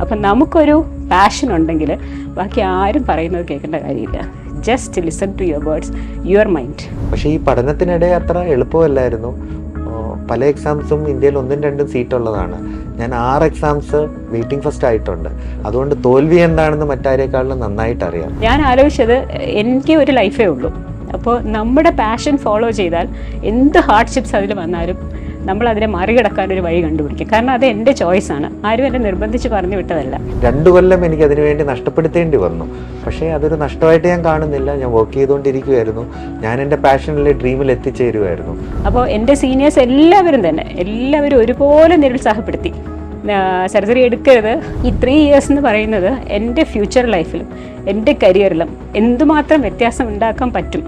അപ്പം നമുക്കൊരു പാഷൻ ഉണ്ടെങ്കിൽ ബാക്കി ആരും പറയുന്നത് കേൾക്കേണ്ട കാര്യമില്ല. Just listen to your words, your mind. പക്ഷേ ഈ പഠനത്തിനിടെ അത്ര എളുപ്പമല്ലായിരുന്നു. പല എക്സാംസും ഇന്ത്യയിൽ 1-2 സീറ്റുള്ളതാണ്. ഞാൻ 6 എക്സാംസ് വെയിറ്റിംഗ് ഫസ്റ്റ് ആയിട്ടുണ്ട്. അതുകൊണ്ട് തോൽവി എന്താണെന്ന് മറ്റാരേക്കാളും നന്നായിട്ട് അറിയാം. ഞാൻ ആലോചിച്ചത് എനിക്ക് ഒരു ലൈഫേ ഉള്ളൂ. അപ്പോൾ നമ്മുടെ പാഷൻ ഫോളോ ചെയ്താൽ എന്ത് ഹാർഡ്ഷിപ്സ് അതിൽ വന്നാലും നമ്മളതിനെ മറികടക്കാനൊരു വഴി കണ്ടുപിടിക്കും. കാരണം അത് എൻ്റെ ചോയ്സാണ്, ആരും എന്നെ നിർബന്ധിച്ച് പറഞ്ഞു വിട്ടതല്ല. 2 കൊല്ലം എനിക്ക് അതിനു വേണ്ടി നഷ്ടപ്പെടുത്തേണ്ടി വന്നു. പക്ഷേ അതൊരു നഷ്ടമായിട്ട് ഞാൻ കാണുന്നില്ല. ഞാൻ വർക്ക് ചെയ്തുകൊണ്ടിരിക്കുമായിരുന്നു. ഞാൻ എൻ്റെ പാഷനിലെ ഡ്രീമിൽ എത്തിച്ചേരുമായിരുന്നു. അപ്പോൾ എൻ്റെ സീനിയേഴ്സ് എല്ലാവരും ഒരുപോലെ നിരുത്സാഹപ്പെടുത്തി. സർജറി എടുക്കരുത്. ഈ 3 ഇയേഴ്സ് എന്ന് പറയുന്നത് എൻ്റെ ഫ്യൂച്ചർ ലൈഫിലും എൻ്റെ കരിയറിലും എന്തുമാത്രം വ്യത്യാസം ഉണ്ടാക്കാൻ പറ്റും.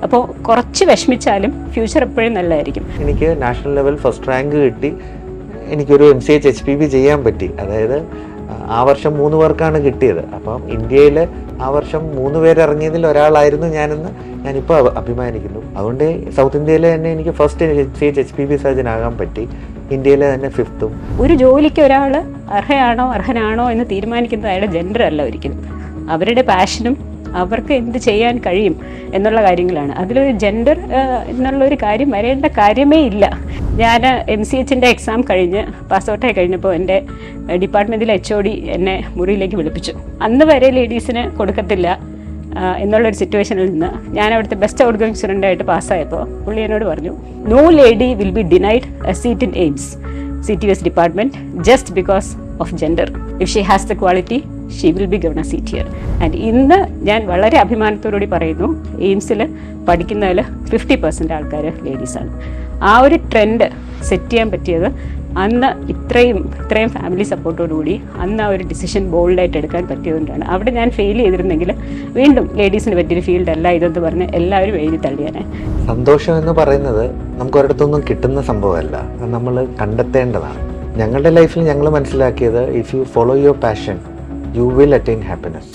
അപ്പോൾ കുറച്ച് വിഷമിച്ചാലും ഫ്യൂച്ചർ എപ്പോഴും നല്ലതായിരിക്കും. എനിക്ക് നാഷണൽ ലെവൽ ഫസ്റ്റ് റാങ്ക് കിട്ടി. എനിക്കൊരു MCH HPB ചെയ്യാൻ പറ്റി. അതായത് ആ വർഷം 3 പേർക്കാണ് കിട്ടിയത്. അപ്പം ഇന്ത്യയിൽ ആ വർഷം 3 പേര് ഇറങ്ങിയതിൽ ഒരാളായിരുന്നു ഞാനിപ്പോൾ അഭിമാനിക്കുന്നു. അതുകൊണ്ട് സൗത്ത് ഇന്ത്യയിൽ തന്നെ എനിക്ക് ഫസ്റ്റ് MCH HPB സർജൻ ആകാൻ പറ്റി. ഇന്ത്യയിലെ തന്നെ 5th. ഒരു ജോലിക്ക് ഒരാൾ അർഹനാണോ എന്ന് തീരുമാനിക്കുന്നത് അയാളുടെ ജെൻഡർ അല്ല ഒരിക്കലും. അവരുടെ പാഷനും അവർക്ക് എന്ത് ചെയ്യാൻ കഴിയും എന്നുള്ള കാര്യങ്ങളാണ്. അതിലൊരു ജെൻഡർ എന്നുള്ളൊരു കാര്യം വരേണ്ട കാര്യമേ ഇല്ല. ഞാൻ MCHൻ്റെ എക്സാം കഴിഞ്ഞ് പാസ്ഔട്ടായി കഴിഞ്ഞപ്പോൾ എൻ്റെ ഡിപ്പാർട്ട്മെൻറ്റിലെ HOD എന്നെ മുറിയിലേക്ക് വിളിപ്പിച്ചു. അന്ന് വരെ ലേഡീസിന് കൊടുക്കത്തില്ല എന്നുള്ളൊരു സിറ്റുവേഷനിൽ നിന്ന് ഞാൻ അവിടുത്തെ ബെസ്റ്റ് ഔട്ട് ഗോയിങ് സ്റ്റുഡൻ്റായിട്ട് പാസ്സായപ്പോൾ പുള്ളി എന്നോട് പറഞ്ഞു, no lady will be denied a seat in AIIMS CTS department just because of gender. If she has the quality she will be given a seat here. And ഇന്ന് ഞാൻ വളരെ അഭിമാനത്തോടുകൂടി പറയുന്നു, എയിംസിൽ പഠിക്കുന്നതിൽ 50% ആൾക്കാർ ലേഡീസാണ്. ആ ഒരു ട്രെൻഡ് സെറ്റ് ചെയ്യാൻ പറ്റിയത് അന്ന് ഇത്രയും ഫാമിലി സപ്പോർട്ടോടുകൂടി അന്ന് ആ ഒരു ഡിസിഷൻ ബോൾഡായിട്ട് എടുക്കാൻ പറ്റിയതുകൊണ്ടാണ്. അവിടെ ഞാൻ ഫെയിൽ ചെയ്തിരുന്നെങ്കിൽ വീണ്ടും ലേഡീസിന് പറ്റിയൊരു ഫീൽഡല്ല ഇതെന്ന് പറഞ്ഞ് എല്ലാവരും എഴുതി തള്ളിയാനെ. സന്തോഷം എന്ന് പറയുന്നത് നമുക്ക് ഒരിടത്തൊന്നും കിട്ടുന്ന സംഭവമല്ല, നമ്മൾ കണ്ടെത്തേണ്ടതാണ്. ഞങ്ങളുടെ ലൈഫിൽ ഞങ്ങൾ മനസ്സിലാക്കിയത്, if you follow your passion you will attain happiness.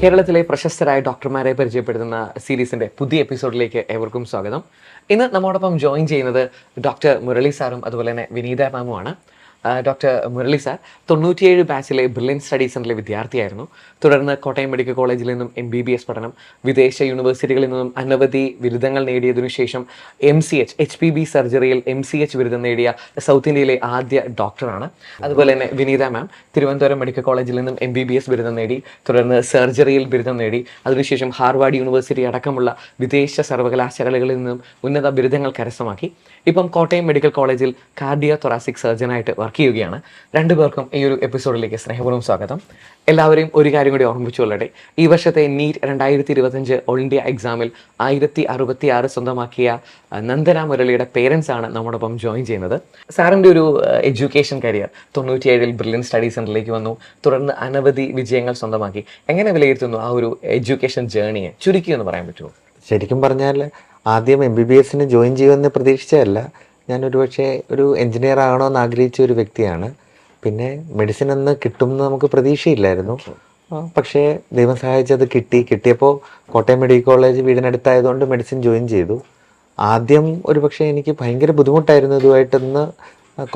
കേരളത്തിലെ പ്രശസ്തരായ ഡോക്ടർമാരെ പരിചയപ്പെടുത്തുന്ന സീരീസിൻ്റെ പുതിയ എപ്പിസോഡിലേക്ക് ഏവർക്കും സ്വാഗതം. ഇന്ന് നമ്മോടൊപ്പം ജോയിൻ ചെയ്യുന്നത് ഡോക്ടർ മുരളി സാറും അതുപോലെ തന്നെ വിനീത മാമുമാണ്. ഡോക്ടർ മുരളി സാർ 97 ബാച്ചിലെ ബ്രില്യൻറ്റ് സ്റ്റഡി സെൻ്ററിലെ വിദ്യാർത്ഥിയായിരുന്നു. തുടർന്ന് കോട്ടയം മെഡിക്കൽ കോളേജിൽ നിന്നും MBBS പഠനം, വിദേശ യൂണിവേഴ്സിറ്റികളിൽ നിന്നും അനവധി ബിരുദങ്ങൾ നേടിയതിനു ശേഷം MCH HPB സർജറിയിൽ MCH ബിരുദം നേടിയ സൗത്ത് ഇന്ത്യയിലെ ആദ്യ ഡോക്ടറാണ്. അതുപോലെ തന്നെ വിനീത മാം തിരുവനന്തപുരം മെഡിക്കൽ കോളേജിൽ നിന്നും MBBS ബിരുദം നേടി, തുടർന്ന് സർജറിയിൽ ബിരുദം നേടി. അതിനുശേഷം ഹാർവാർഡ് യൂണിവേഴ്സിറ്റി അടക്കമുള്ള വിദേശ സർവകലാശാലകളിൽ നിന്നും ഉന്നത ബിരുദങ്ങൾ കരസ്ഥമാക്കി. ഇപ്പം കോട്ടയം മെഡിക്കൽ കോളേജിൽ കാർഡിയോ തൊറാസിക് സർജനായിട്ട് വർക്ക് ചെയ്യുകയാണ്. രണ്ടുപേർക്കും ഈ ഒരു എപ്പിസോഡിലേക്ക് സ്നേഹപൂർവ്വം സ്വാഗതം. എല്ലാവരെയും ഒരു കാര്യം കൂടി ഓർമ്മിച്ചുകൊള്ളട്ടെ, ഈ വർഷത്തെ നീറ്റ് 2025 ഓൾ ഇന്ത്യ എക്സാമിൽ 1066 സ്വന്തമാക്കിയ നന്ദന മുരളിയുടെ പേരൻസ് ആണ് നമ്മോടൊപ്പം ജോയിൻ ചെയ്യുന്നത്. സാറിൻ്റെ ഒരു എഡ്യൂക്കേഷൻ കരിയർ 97 ബ്രില്യൻറ്റ് സ്റ്റഡി സെൻ്ററിലേക്ക് വന്നു, തുടർന്ന് അനവധി വിജയങ്ങൾ സ്വന്തമാക്കി. എങ്ങനെ വിലയിരുത്തുന്നു ആ ഒരു എഡ്യൂക്കേഷൻ ജേർണിയെ? ചുരുക്കി എന്ന് പറയാൻ പറ്റുമോ? ശരിക്കും പറഞ്ഞാൽ ആദ്യം MBBSന് ജോയിൻ ചെയ്യുമെന്ന് പ്രതീക്ഷിച്ചതല്ല. ഞാൻ ഒരു എഞ്ചിനീയർ ആകണമെന്ന് ആഗ്രഹിച്ച ഒരു വ്യക്തിയാണ്. പിന്നെ മെഡിസിൻ എന്ന് കിട്ടുമെന്ന് നമുക്ക് പ്രതീക്ഷയില്ലായിരുന്നു. പക്ഷേ ദൈവം സഹായിച്ചത് കിട്ടിയപ്പോൾ കോട്ടയം മെഡിക്കൽ കോളേജ് വീടിനടുത്തായതുകൊണ്ട് മെഡിസിൻ ജോയിൻ ചെയ്തു. ആദ്യം പക്ഷേ എനിക്ക് ഭയങ്കര ബുദ്ധിമുട്ടായിരുന്നു ഇതുമായിട്ടൊന്ന്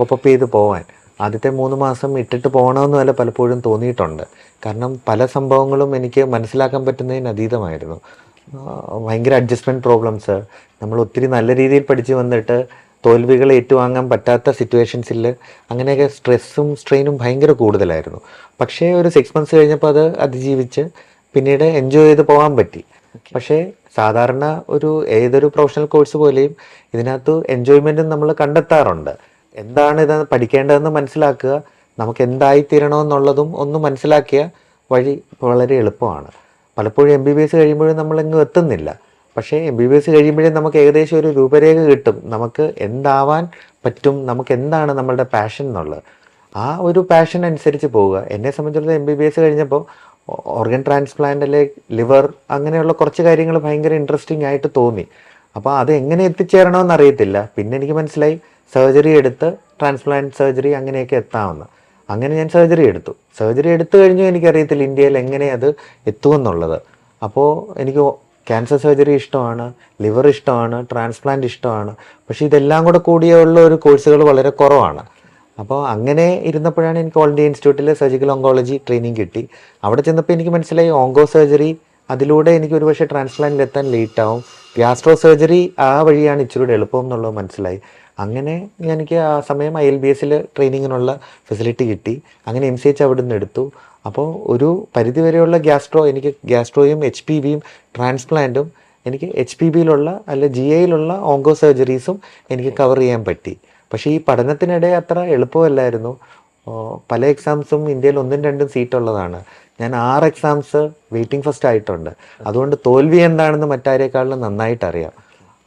കോപ്പപ്പ് ചെയ്ത് പോകാൻ. ആദ്യത്തെ 3 മാസം ഇട്ടിട്ട് പോകണമെന്ന് വല്ല പലപ്പോഴും തോന്നിയിട്ടുണ്ട്. കാരണം പല സംഭവങ്ങളും എനിക്ക് മനസ്സിലാക്കാൻ പറ്റുന്നതിന് അതീതമായിരുന്നു. ഭയങ്കര അഡ്ജസ്റ്റ്മെൻറ്റ് പ്രോബ്ലംസ്, നമ്മൾ ഒത്തിരി നല്ല രീതിയിൽ പഠിച്ച് വന്നിട്ട് തോൽവികൾ ഏറ്റുവാങ്ങാൻ പറ്റാത്ത സിറ്റുവേഷൻസിൽ അങ്ങനെയൊക്കെ സ്ട്രെസ്സും സ്ട്രെയിനും ഭയങ്കര കൂടുതലായിരുന്നു. പക്ഷേ ഒരു 6 മന്ത്സ് കഴിഞ്ഞപ്പോൾ അത് അതിജീവിച്ച് പിന്നീട് എൻജോയ് ചെയ്ത് പോകാൻ പറ്റി. പക്ഷേ സാധാരണ ഏതൊരു പ്രൊഫഷണൽ കോഴ്സ് പോലെയും ഇതിനകത്ത് എൻജോയ്മെൻറ്റും നമ്മൾ കണ്ടെത്താറുണ്ട്. എന്താണ് ഇത് പഠിക്കേണ്ടതെന്ന് മനസ്സിലാക്കുക, നമുക്ക് എന്തായിത്തീരണമെന്നുള്ളതും ഒന്ന് മനസ്സിലാക്കിയ വഴി വളരെ എളുപ്പമാണ്. പലപ്പോഴും MBBS കഴിയുമ്പോഴും നമ്മളെങ്ങും എത്തുന്നില്ല. പക്ഷേ MBBS കഴിയുമ്പോഴേ നമുക്ക് ഏകദേശം ഒരു രൂപരേഖ കിട്ടും, നമുക്ക് എന്താവാൻ പറ്റും, നമുക്ക് എന്താണ് നമ്മളുടെ പാഷൻ എന്നുള്ളത്. ആ ഒരു പാഷൻ അനുസരിച്ച് പോവുക. എന്നെ സംബന്ധിച്ചിടത്തോളം MBBS കഴിഞ്ഞപ്പോൾ ഓർഗൻ ട്രാൻസ്പ്ലാന്റ് അല്ലെങ്കിൽ ലിവർ അങ്ങനെയുള്ള കുറച്ച് കാര്യങ്ങൾ ഭയങ്കര ഇൻട്രസ്റ്റിംഗ് ആയിട്ട് തോന്നി. അപ്പോൾ അത് എങ്ങനെ എത്തിച്ചേരണമെന്ന് അറിയത്തില്ല. പിന്നെ എനിക്ക് മനസ്സിലായി സർജറി എടുത്ത് ട്രാൻസ്പ്ലാന്റ് സർജറി അങ്ങനെയൊക്കെ എത്താമെന്ന്. അങ്ങനെ ഞാൻ സർജറി എടുത്തു കഴിഞ്ഞു. എനിക്കറിയത്തില്ല ഇന്ത്യയിൽ എങ്ങനെ അത് എത്തുമെന്നുള്ളത്. അപ്പോൾ എനിക്ക് ക്യാൻസർ സർജറി ഇഷ്ടമാണ്, ലിവർ ഇഷ്ടമാണ്, ട്രാൻസ്പ്ലാന്റ് ഇഷ്ടമാണ്. പക്ഷേ ഇതെല്ലാം കൂടെ കൂടിയുള്ള ഒരു കോഴ്സുകൾ വളരെ കുറവാണ്. അപ്പോൾ അങ്ങനെ ഇരുന്നപ്പോഴാണ് എനിക്ക് ഓൾ ഇന്ത്യ ഇൻസ്റ്റിറ്റ്യൂട്ടിൽ സർജിക്കൽ ഓങ്കോളജി ട്രെയിനിങ് കിട്ടി. അവിടെ ചെന്നപ്പോൾ എനിക്ക് മനസ്സിലായി ഓങ്കോ സർജറി, അതിലൂടെ എനിക്ക് ഒരുപക്ഷെ ട്രാൻസ്പ്ലാന്റിൽ എത്താൻ ലേറ്റ് ആവും. ഗ്യാസ്ട്രോ സർജറി ആ വഴിയാണ് ഇച്ചിരി എളുപ്പം എന്നുള്ളത് മനസ്സിലായി. അങ്ങനെ എനിക്ക് ആ സമയം ILBS ട്രെയിനിങ്ങിനുള്ള ഫെസിലിറ്റി കിട്ടി. അങ്ങനെ MCH അവിടെ നിന്ന് എടുത്തു. അപ്പോൾ ഒരു പരിധിവരെയുള്ള എനിക്ക് ഗ്യാസ്ട്രോയും HPVയും ട്രാൻസ്പ്ലാന്റും എനിക്ക് HPBയിലുള്ള അല്ല GIയിലുള്ള ഓങ്കോ സർജറീസും എനിക്ക് കവർ ചെയ്യാൻ പറ്റി. പക്ഷേ ഈ പഠനത്തിനിടെ അത്ര എളുപ്പമല്ലായിരുന്നു. പല എക്സാംസും ഇന്ത്യയിൽ 1-2 സീറ്റ് ഉള്ളതാണ്. ഞാൻ 6 എക്സാംസ് വെയിറ്റിംഗ് ഫസ്റ്റ് ആയിട്ടുണ്ട്. അതുകൊണ്ട് തോൽവി എന്താണെന്ന് മറ്റാരേക്കാളും നന്നായിട്ട് അറിയാം.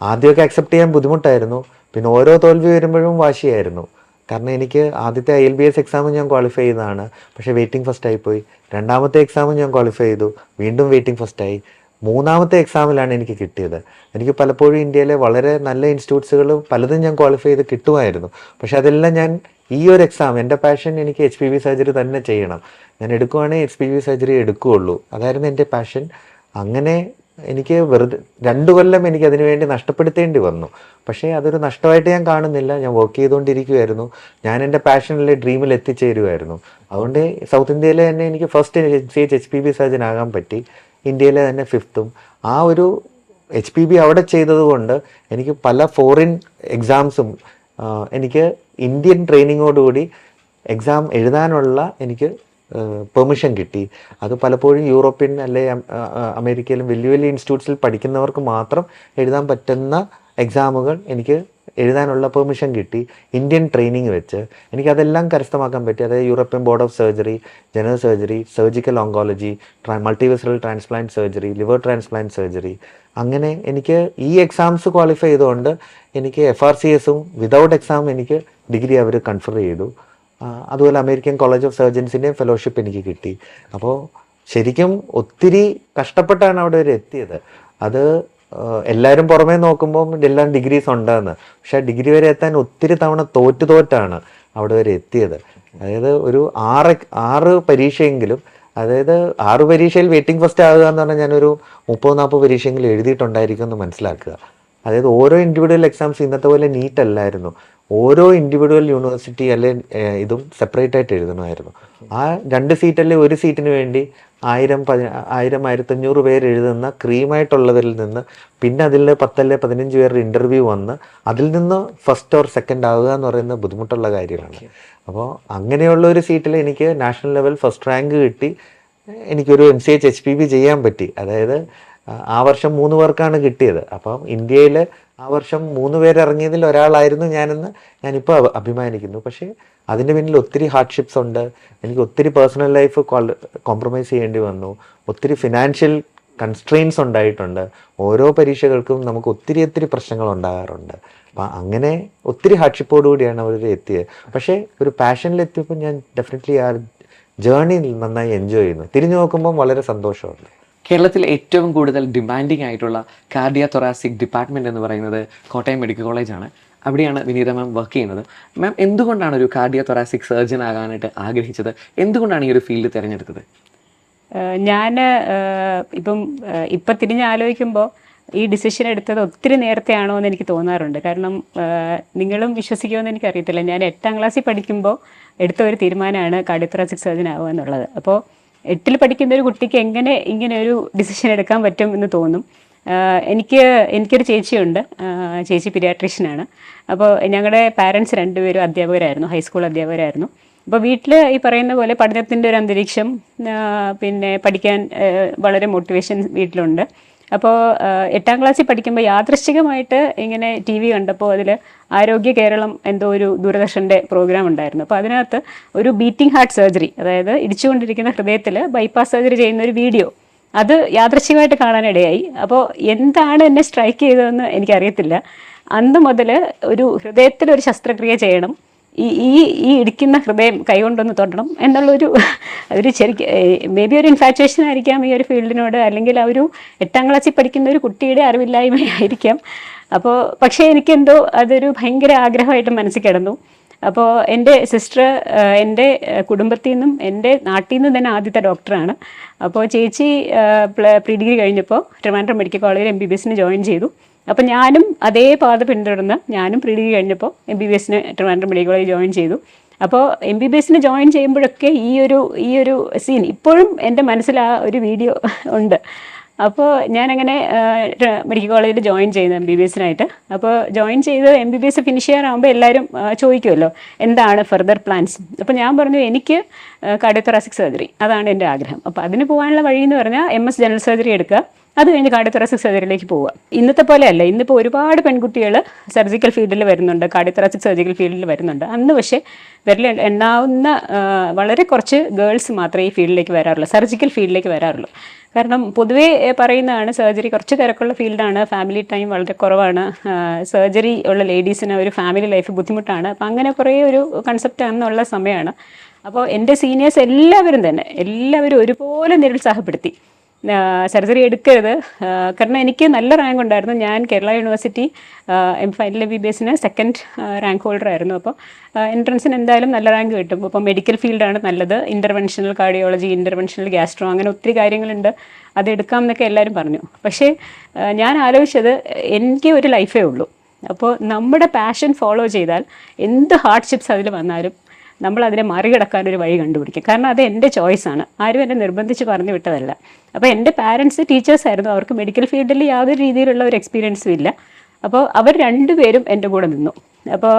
ആദ്യമൊക്കെ അക്സെപ്റ്റ് ചെയ്യാൻ ബുദ്ധിമുട്ടായിരുന്നു. പിന്നെ ഓരോ തോൽവി വരുമ്പോഴും വാശിയായിരുന്നു. കാരണം എനിക്ക് ആദ്യത്തെ ILBS എക്സാമും ഞാൻ ക്വാളിഫൈ ചെയ്തതാണ്, പക്ഷേ വെയിറ്റിംഗ് ഫസ്റ്റ് ആയിപ്പോയി. രണ്ടാമത്തെ എക്സാമും ഞാൻ ക്വാളിഫൈ ചെയ്തു, വീണ്ടും വെയിറ്റിംഗ് ഫസ്റ്റായി. മൂന്നാമത്തെ എക്സാമിലാണ് എനിക്ക് കിട്ടിയത്. എനിക്ക് പലപ്പോഴും ഇന്ത്യയിലെ വളരെ നല്ല ഇൻസ്റ്റിറ്റ്യൂട്ട്സുകൾ പലതും ഞാൻ ക്വാളിഫൈ ചെയ്ത് കിട്ടുമായിരുന്നു. പക്ഷെ അതെല്ലാം ഞാൻ ഈ ഒരു എക്സാം, എൻ്റെ പാഷൻ എനിക്ക് HPV സർജറി തന്നെ ചെയ്യണം, ഞാൻ എടുക്കുവാണെങ്കിൽ HPV സർജറി എടുക്കുകയുള്ളൂ, അതായിരുന്നു എൻ്റെ പാഷൻ. അങ്ങനെ എനിക്ക് വെറുതെ 2 കൊല്ലം എനിക്ക് അതിനു വേണ്ടി നഷ്ടപ്പെടുത്തേണ്ടി വന്നു. പക്ഷേ അതൊരു നഷ്ടമായിട്ട് ഞാൻ കാണുന്നില്ല. ഞാൻ വർക്ക് ചെയ്തുകൊണ്ടിരിക്കുമായിരുന്നു. ഞാൻ എൻ്റെ പാഷനിലെ ഡ്രീമിൽ എത്തിച്ചേരുമായിരുന്നു. അതുകൊണ്ട് സൗത്ത് ഇന്ത്യയിലെ തന്നെ എനിക്ക് ഫസ്റ്റ് HPV സർജൻ ആകാൻ പറ്റി. ഇന്ത്യയിലെ തന്നെ 5th. ആ ഒരു HPV അവിടെ ചെയ്തതുകൊണ്ട് എനിക്ക് പല ഫോറിൻ എക്സാംസും എനിക്ക് ഇന്ത്യൻ ട്രെയിനിങ്ങോടുകൂടി എക്സാം എഴുതാനുള്ള എനിക്ക് പെർമിഷൻ കിട്ടി. അത് പലപ്പോഴും യൂറോപ്യൻ അല്ലെ അമേരിക്കയിലും വലിയ വലിയ ഇൻസ്റ്റിറ്റ്യൂട്ട്സിൽ പഠിക്കുന്നവർക്ക് മാത്രം എഴുതാൻ പറ്റുന്ന എക്സാമുകൾ എനിക്ക് എഴുതാനുള്ള പെർമിഷൻ കിട്ടി. ഇന്ത്യൻ ട്രെയിനിങ് വെച്ച് എനിക്കതെല്ലാം കരസ്ഥമാക്കാൻ പറ്റി. അതായത് European board of surgery, general surgery, surgical oncology, multivisceral transplant surgery, liver transplant surgery. അങ്ങനെ എനിക്ക് ഈ എക്സാംസ് ക്വാളിഫൈ ചെയ്തുകൊണ്ട് എനിക്ക് FRCSഉം വിതൗട്ട് എക്സാം എനിക്ക് ഡിഗ്രി അവർ കൺഫർ ചെയ്തു. അതുപോലെ അമേരിക്കൻ കോളേജ് ഓഫ് സർജൻസിൻ്റെയും ഫെലോഷിപ്പ് എനിക്ക് കിട്ടി. അപ്പോൾ ശരിക്കും ഒത്തിരി കഷ്ടപ്പെട്ടാണ് അവിടെ വരെ എത്തിയത്. അത് എല്ലാവരും പുറമേ നോക്കുമ്പോൾ എല്ലാം ഡിഗ്രീസ് ഉണ്ടെന്ന്, പക്ഷെ ഡിഗ്രി വരെ എത്താൻ ഒത്തിരി തവണ തോറ്റാണ് അവിടെ വരെ എത്തിയത്. അതായത് ഒരു 6 പരീക്ഷയെങ്കിലും, അതായത് 6 പരീക്ഷയിൽ വെയിറ്റിംഗ് ഫസ്റ്റ് ആകുക എന്ന് പറഞ്ഞാൽ ഞാനൊരു 30-40 പരീക്ഷയെങ്കിലും എഴുതിയിട്ടുണ്ടായിരിക്കും എന്ന് മനസ്സിലാക്കുക. അതായത് ഓരോ ഇൻഡിവിജ്വൽ എക്സാംസ് ഇന്നത്തെ പോലെ നീറ്റ് അല്ലായിരുന്നു. ഓരോ ഇൻഡിവിജ്വൽ യൂണിവേഴ്സിറ്റി അല്ലെ ഇതും സെപ്പറേറ്റ് ആയിട്ട് എഴുതണമായിരുന്നു. ആ 2 സീറ്റ് അല്ലെ 1 സീറ്റിന് വേണ്ടി 1000-1500 പേര് എഴുതുന്ന ക്രീമായിട്ടുള്ളവരിൽ നിന്ന് പിന്നെ അതിൽ 10-15 പേരുടെ ഇൻ്റർവ്യൂ വന്ന് അതിൽ നിന്ന് ഫസ്റ്റ് ഓർ സെക്കൻഡ് ആവുക എന്ന് പറയുന്നത് ബുദ്ധിമുട്ടുള്ള കാര്യമാണ്. അപ്പോൾ അങ്ങനെയുള്ള ഒരു സീറ്റിൽ എനിക്ക് നാഷണൽ ലെവൽ ഫസ്റ്റ് റാങ്ക് കിട്ടി. എനിക്കൊരു MCH HPV ചെയ്യാൻ പറ്റി. അതായത് ആ വർഷം 3 പേർക്കാണ് കിട്ടിയത്. അപ്പം ഇന്ത്യയിൽ ആ വർഷം 3 പേര് ഇറങ്ങിയതിൽ ഒരാളായിരുന്നു ഞാനിപ്പോൾ അഭിമാനിക്കുന്നു. പക്ഷേ അതിൻ്റെ പിന്നിൽ ഒത്തിരി ഹാർഡ്ഷിപ്സ് ഉണ്ട്. എനിക്ക് ഒത്തിരി പേഴ്സണൽ ലൈഫ് കോംപ്രമൈസ് ചെയ്യേണ്ടി വന്നു. ഒത്തിരി ഫിനാൻഷ്യൽ കൺസ്ട്രെയിൻസ് ഉണ്ടായിട്ടുണ്ട്. ഓരോ പരീക്ഷകൾക്കും നമുക്ക് ഒത്തിരി പ്രശ്നങ്ങൾ ഉണ്ടാകാറുണ്ട്. അപ്പം അങ്ങനെ ഒത്തിരി ഹാർഡ്ഷിപ്പോടുകൂടിയാണ് അവർ എത്തിയത്. പക്ഷേ ഒരു പാഷനിലെത്തിയപ്പോൾ ഞാൻ ഡെഫിനറ്റ്ലി ആ ജേർണി നന്നായി എൻജോയ് ചെയ്യുന്നു. തിരിഞ്ഞു നോക്കുമ്പം വളരെ സന്തോഷമുണ്ട്. കേരളത്തിൽ ഏറ്റവും കൂടുതൽ ഡിമാൻഡിങ് ആയിട്ടുള്ള കാർഡിയോ തൊറാസിക് ഡിപ്പാർട്ട്മെൻറ്റ് എന്ന് പറയുന്നത് കോട്ടയം മെഡിക്കൽ കോളേജാണ്. അവിടെയാണ് വിനീത മാം വർക്ക് ചെയ്യുന്നത്. മാം എന്തുകൊണ്ടാണ് ഒരു കാർഡിയോ തൊറാസിക് സർജൻ ആകാനായിട്ട് ആഗ്രഹിച്ചത്? എന്തുകൊണ്ടാണ് ഈ ഒരു ഫീൽഡ് തിരഞ്ഞെടുത്തത്? ഞാൻ ഇപ്പം തിരിഞ്ഞാലോചിക്കുമ്പോൾ ഈ ഡിസിഷൻ എടുത്തത് ഒത്തിരി നേരത്തെ ആണോ എന്ന് എനിക്ക് തോന്നാറുണ്ട്. കാരണം നിങ്ങളും വിശ്വസിക്കുമെന്ന് എനിക്കറിയത്തില്ല, ഞാൻ 8ാം ക്ലാസ്സിൽ പഠിക്കുമ്പോൾ എടുത്ത ഒരു തീരുമാനമാണ് കാർഡിയോ തൊറാസിക് സർജൻ ആവുക എന്നുള്ളത്. അപ്പോൾ 8ൽ പഠിക്കുന്ന ഒരു കുട്ടിക്ക് എങ്ങനെ ഇങ്ങനെ ഒരു ഡിസിഷൻ എടുക്കാൻ പറ്റും എന്ന് തോന്നും. എനിക്കൊരു ചേച്ചിയുണ്ട്, ചേച്ചി പീഡിയാട്രീഷ്യനാണ്. അപ്പോൾ ഞങ്ങളുടെ പാരൻസ് 2 പേരും അധ്യാപകരായിരുന്നു, ഹൈസ്കൂൾ അധ്യാപകരായിരുന്നു. അപ്പോൾ വീട്ടിൽ ഈ പറയുന്ന പോലെ പഠനത്തിൻ്റെ ഒരു അന്തരീക്ഷം, പിന്നെ പഠിക്കാൻ വളരെ മോട്ടിവേഷൻ വീട്ടിലുണ്ട്. അപ്പോൾ 8ാം ക്ലാസ്സിൽ പഠിക്കുമ്പോൾ യാദൃശ്ചികമായിട്ട് ഇങ്ങനെ TV കണ്ടപ്പോൾ അതിൽ ആരോഗ്യ കേരളം എന്തോ ഒരു ദൂരദർശൻ്റെ പ്രോഗ്രാം ഉണ്ടായിരുന്നു. അപ്പോൾ അതിനകത്ത് ഒരു ബീറ്റിംഗ് ഹാർട്ട് സർജറി, അതായത് ഇടിച്ചുകൊണ്ടിരിക്കുന്ന ഹൃദയത്തിൽ ബൈപ്പാസ് സർജറി ചെയ്യുന്ന ഒരു വീഡിയോ, അത് യാദൃശ്ചികമായിട്ട് കാണാനിടയായി. അപ്പോൾ എന്താണ് എന്നെ സ്ട്രൈക്ക് ചെയ്തതെന്ന് എനിക്കറിയത്തില്ല. അന്ന് മുതൽ ഒരു ഹൃദയത്തിലൊരു ശസ്ത്രക്രിയ ചെയ്യണം, ഈ ഇടിക്കുന്ന ഹൃദയം കൈകൊണ്ടൊന്ന് തൊടണം എന്നുള്ളൊരു ശരിക്കും മേ ബി ഒരു ഇൻഫാച്വേഷൻ ആയിരിക്കാം ഈ ഒരു ഫീൽഡിനോട്, അല്ലെങ്കിൽ ആ ഒരു 8ാം ക്ലാസ്സിൽ പഠിക്കുന്ന ഒരു കുട്ടിയുടെ അറിവില്ലായ്മയായിരിക്കാം. അപ്പോൾ പക്ഷേ എനിക്കെന്തോ അതൊരു ഭയങ്കര ആഗ്രഹമായിട്ട് മനസ്സിൽ കിടന്നു. അപ്പോൾ എൻ്റെ സിസ്റ്റർ എൻ്റെ കുടുംബത്തിൽ നിന്നും എൻ്റെ നാട്ടിൽ നിന്നും തന്നെ ആദ്യത്തെ ഡോക്ടറാണ്. അപ്പോൾ ചേച്ചി പ്രീ ഡിഗ്രി കഴിഞ്ഞപ്പോൾ ട്രിവാൻഡ്രം മെഡിക്കൽ കോളേജിൽ MBBS ജോയിൻ ചെയ്തു. അപ്പോൾ ഞാനും അതേ പാത പിന്തുടർന്ന് ഞാനും പ്രീ ഡിഗ്രി കഴിഞ്ഞപ്പോൾ MBBS ട്രിവാൻഡ്രം മെഡിക്കൽ കോളേജിൽ ജോയിൻ ചെയ്തു. അപ്പോൾ MBBS ജോയിൻ ചെയ്യുമ്പോഴൊക്കെ ഈ ഒരു സീൻ ഇപ്പോഴും എൻ്റെ മനസ്സിൽ ആ ഒരു വീഡിയോ ഉണ്ട്. അപ്പോൾ ഞാനങ്ങനെ മെഡിക്കൽ കോളേജിൽ ജോയിൻ ചെയ്യുന്നു MBBS. അപ്പോൾ ജോയിൻ ചെയ്ത് MBBS ഫിനിഷ് ചെയ്യാറാകുമ്പോൾ എല്ലാവരും ചോദിക്കുമല്ലോ എന്താണ് ഫർദർ പ്ലാൻസ്. അപ്പോൾ ഞാൻ പറഞ്ഞു എനിക്ക് കാർഡിയോതൊറാസിക് സർജറി അതാണ് എൻ്റെ ആഗ്രഹം. അപ്പോൾ അതിന് പോകാനുള്ള വഴി എന്ന് പറഞ്ഞാൽ MS ജനറൽ സർജറി എടുക്കുക, അത് കഴിഞ്ഞ് കാർഡിയോതൊറാസിക് സർജറിയിലേക്ക് പോവുക. ഇന്നത്തെ പോലെ അല്ല, ഇന്നിപ്പോൾ ഒരുപാട് പെൺകുട്ടികൾ സർജിക്കൽ ഫീൽഡിൽ വരുന്നുണ്ട്, കാർഡിയോതൊറാസിക് സർജിക്കൽ ഫീൽഡിൽ വരുന്നുണ്ട്. അന്ന് പക്ഷേ വിരൽ എണ്ണാവുന്ന വളരെ കുറച്ച് ഗേൾസ് മാത്രമേ ഈ ഫീൽഡിലേക്ക് വരാറുള്ളൂ, സർജിക്കൽ ഫീൽഡിലേക്ക് വരാറുള്ളൂ. കാരണം പൊതുവേ പറയുന്നതാണ് സർജറി കുറച്ച് തിരക്കുള്ള ഫീൽഡാണ്, ഫാമിലി ടൈം വളരെ കുറവാണ്, സർജറി ഉള്ള ലേഡീസിന് ഒരു ഫാമിലി ലൈഫ് ബുദ്ധിമുട്ടാണ്. അപ്പം അങ്ങനെ കുറേ ഒരു കൺസെപ്റ്റ് അന്നുള്ള സമയമാണ്. അപ്പോൾ എൻ്റെ സീനിയേഴ്സ് എല്ലാവരും ഒരുപോലെ നിരുത്സാഹപ്പെടുത്തി സർജറി എടുക്കരുത്. കാരണം എനിക്ക് നല്ല റാങ്ക് ഉണ്ടായിരുന്നു. ഞാൻ Kerala university final MBBS second rank holder ആയിരുന്നു. അപ്പോൾ എൻട്രൻസിന് എന്തായാലും നല്ല റാങ്ക് കിട്ടും. അപ്പോൾ മെഡിക്കൽ ഫീൽഡാണ് നല്ലത്, ഇൻ്റർവെൻഷണൽ കാർഡിയോളജി, ഇൻ്റർവെൻഷണൽ ഗ്യാസ്ട്രോ, അങ്ങനെ ഒത്തിരി കാര്യങ്ങളുണ്ട്, അതെടുക്കാം എന്നൊക്കെ എല്ലാവരും പറഞ്ഞു. പക്ഷേ ഞാൻ ആലോചിച്ചത് എനിക്ക് ഒരു ലൈഫേ ഉള്ളൂ. അപ്പോൾ നമ്മുടെ പാഷൻ ഫോളോ ചെയ്താൽ എന്ത് ഹാർഡ്ഷിപ്സ് അതിൽ വന്നാലും നമ്മൾ അതിനെ മറികടക്കാനൊരു വഴി കണ്ടുപിടിക്കും. കാരണം അത് എൻ്റെ ചോയ്സാണ്, ആരും എന്നെ നിർബന്ധിച്ച് പറഞ്ഞു വിട്ടതല്ല. അപ്പോൾ എൻ്റെ പാരൻസ് ടീച്ചേഴ്സായിരുന്നു, അവർക്ക് മെഡിക്കൽ ഫീൽഡിൽ യാതൊരു രീതിയിലുള്ള ഒരു എക്സ്പീരിയൻസും ഇല്ല. അപ്പോൾ അവർ രണ്ടുപേരും എൻ്റെ കൂടെ നിന്നു. അപ്പോൾ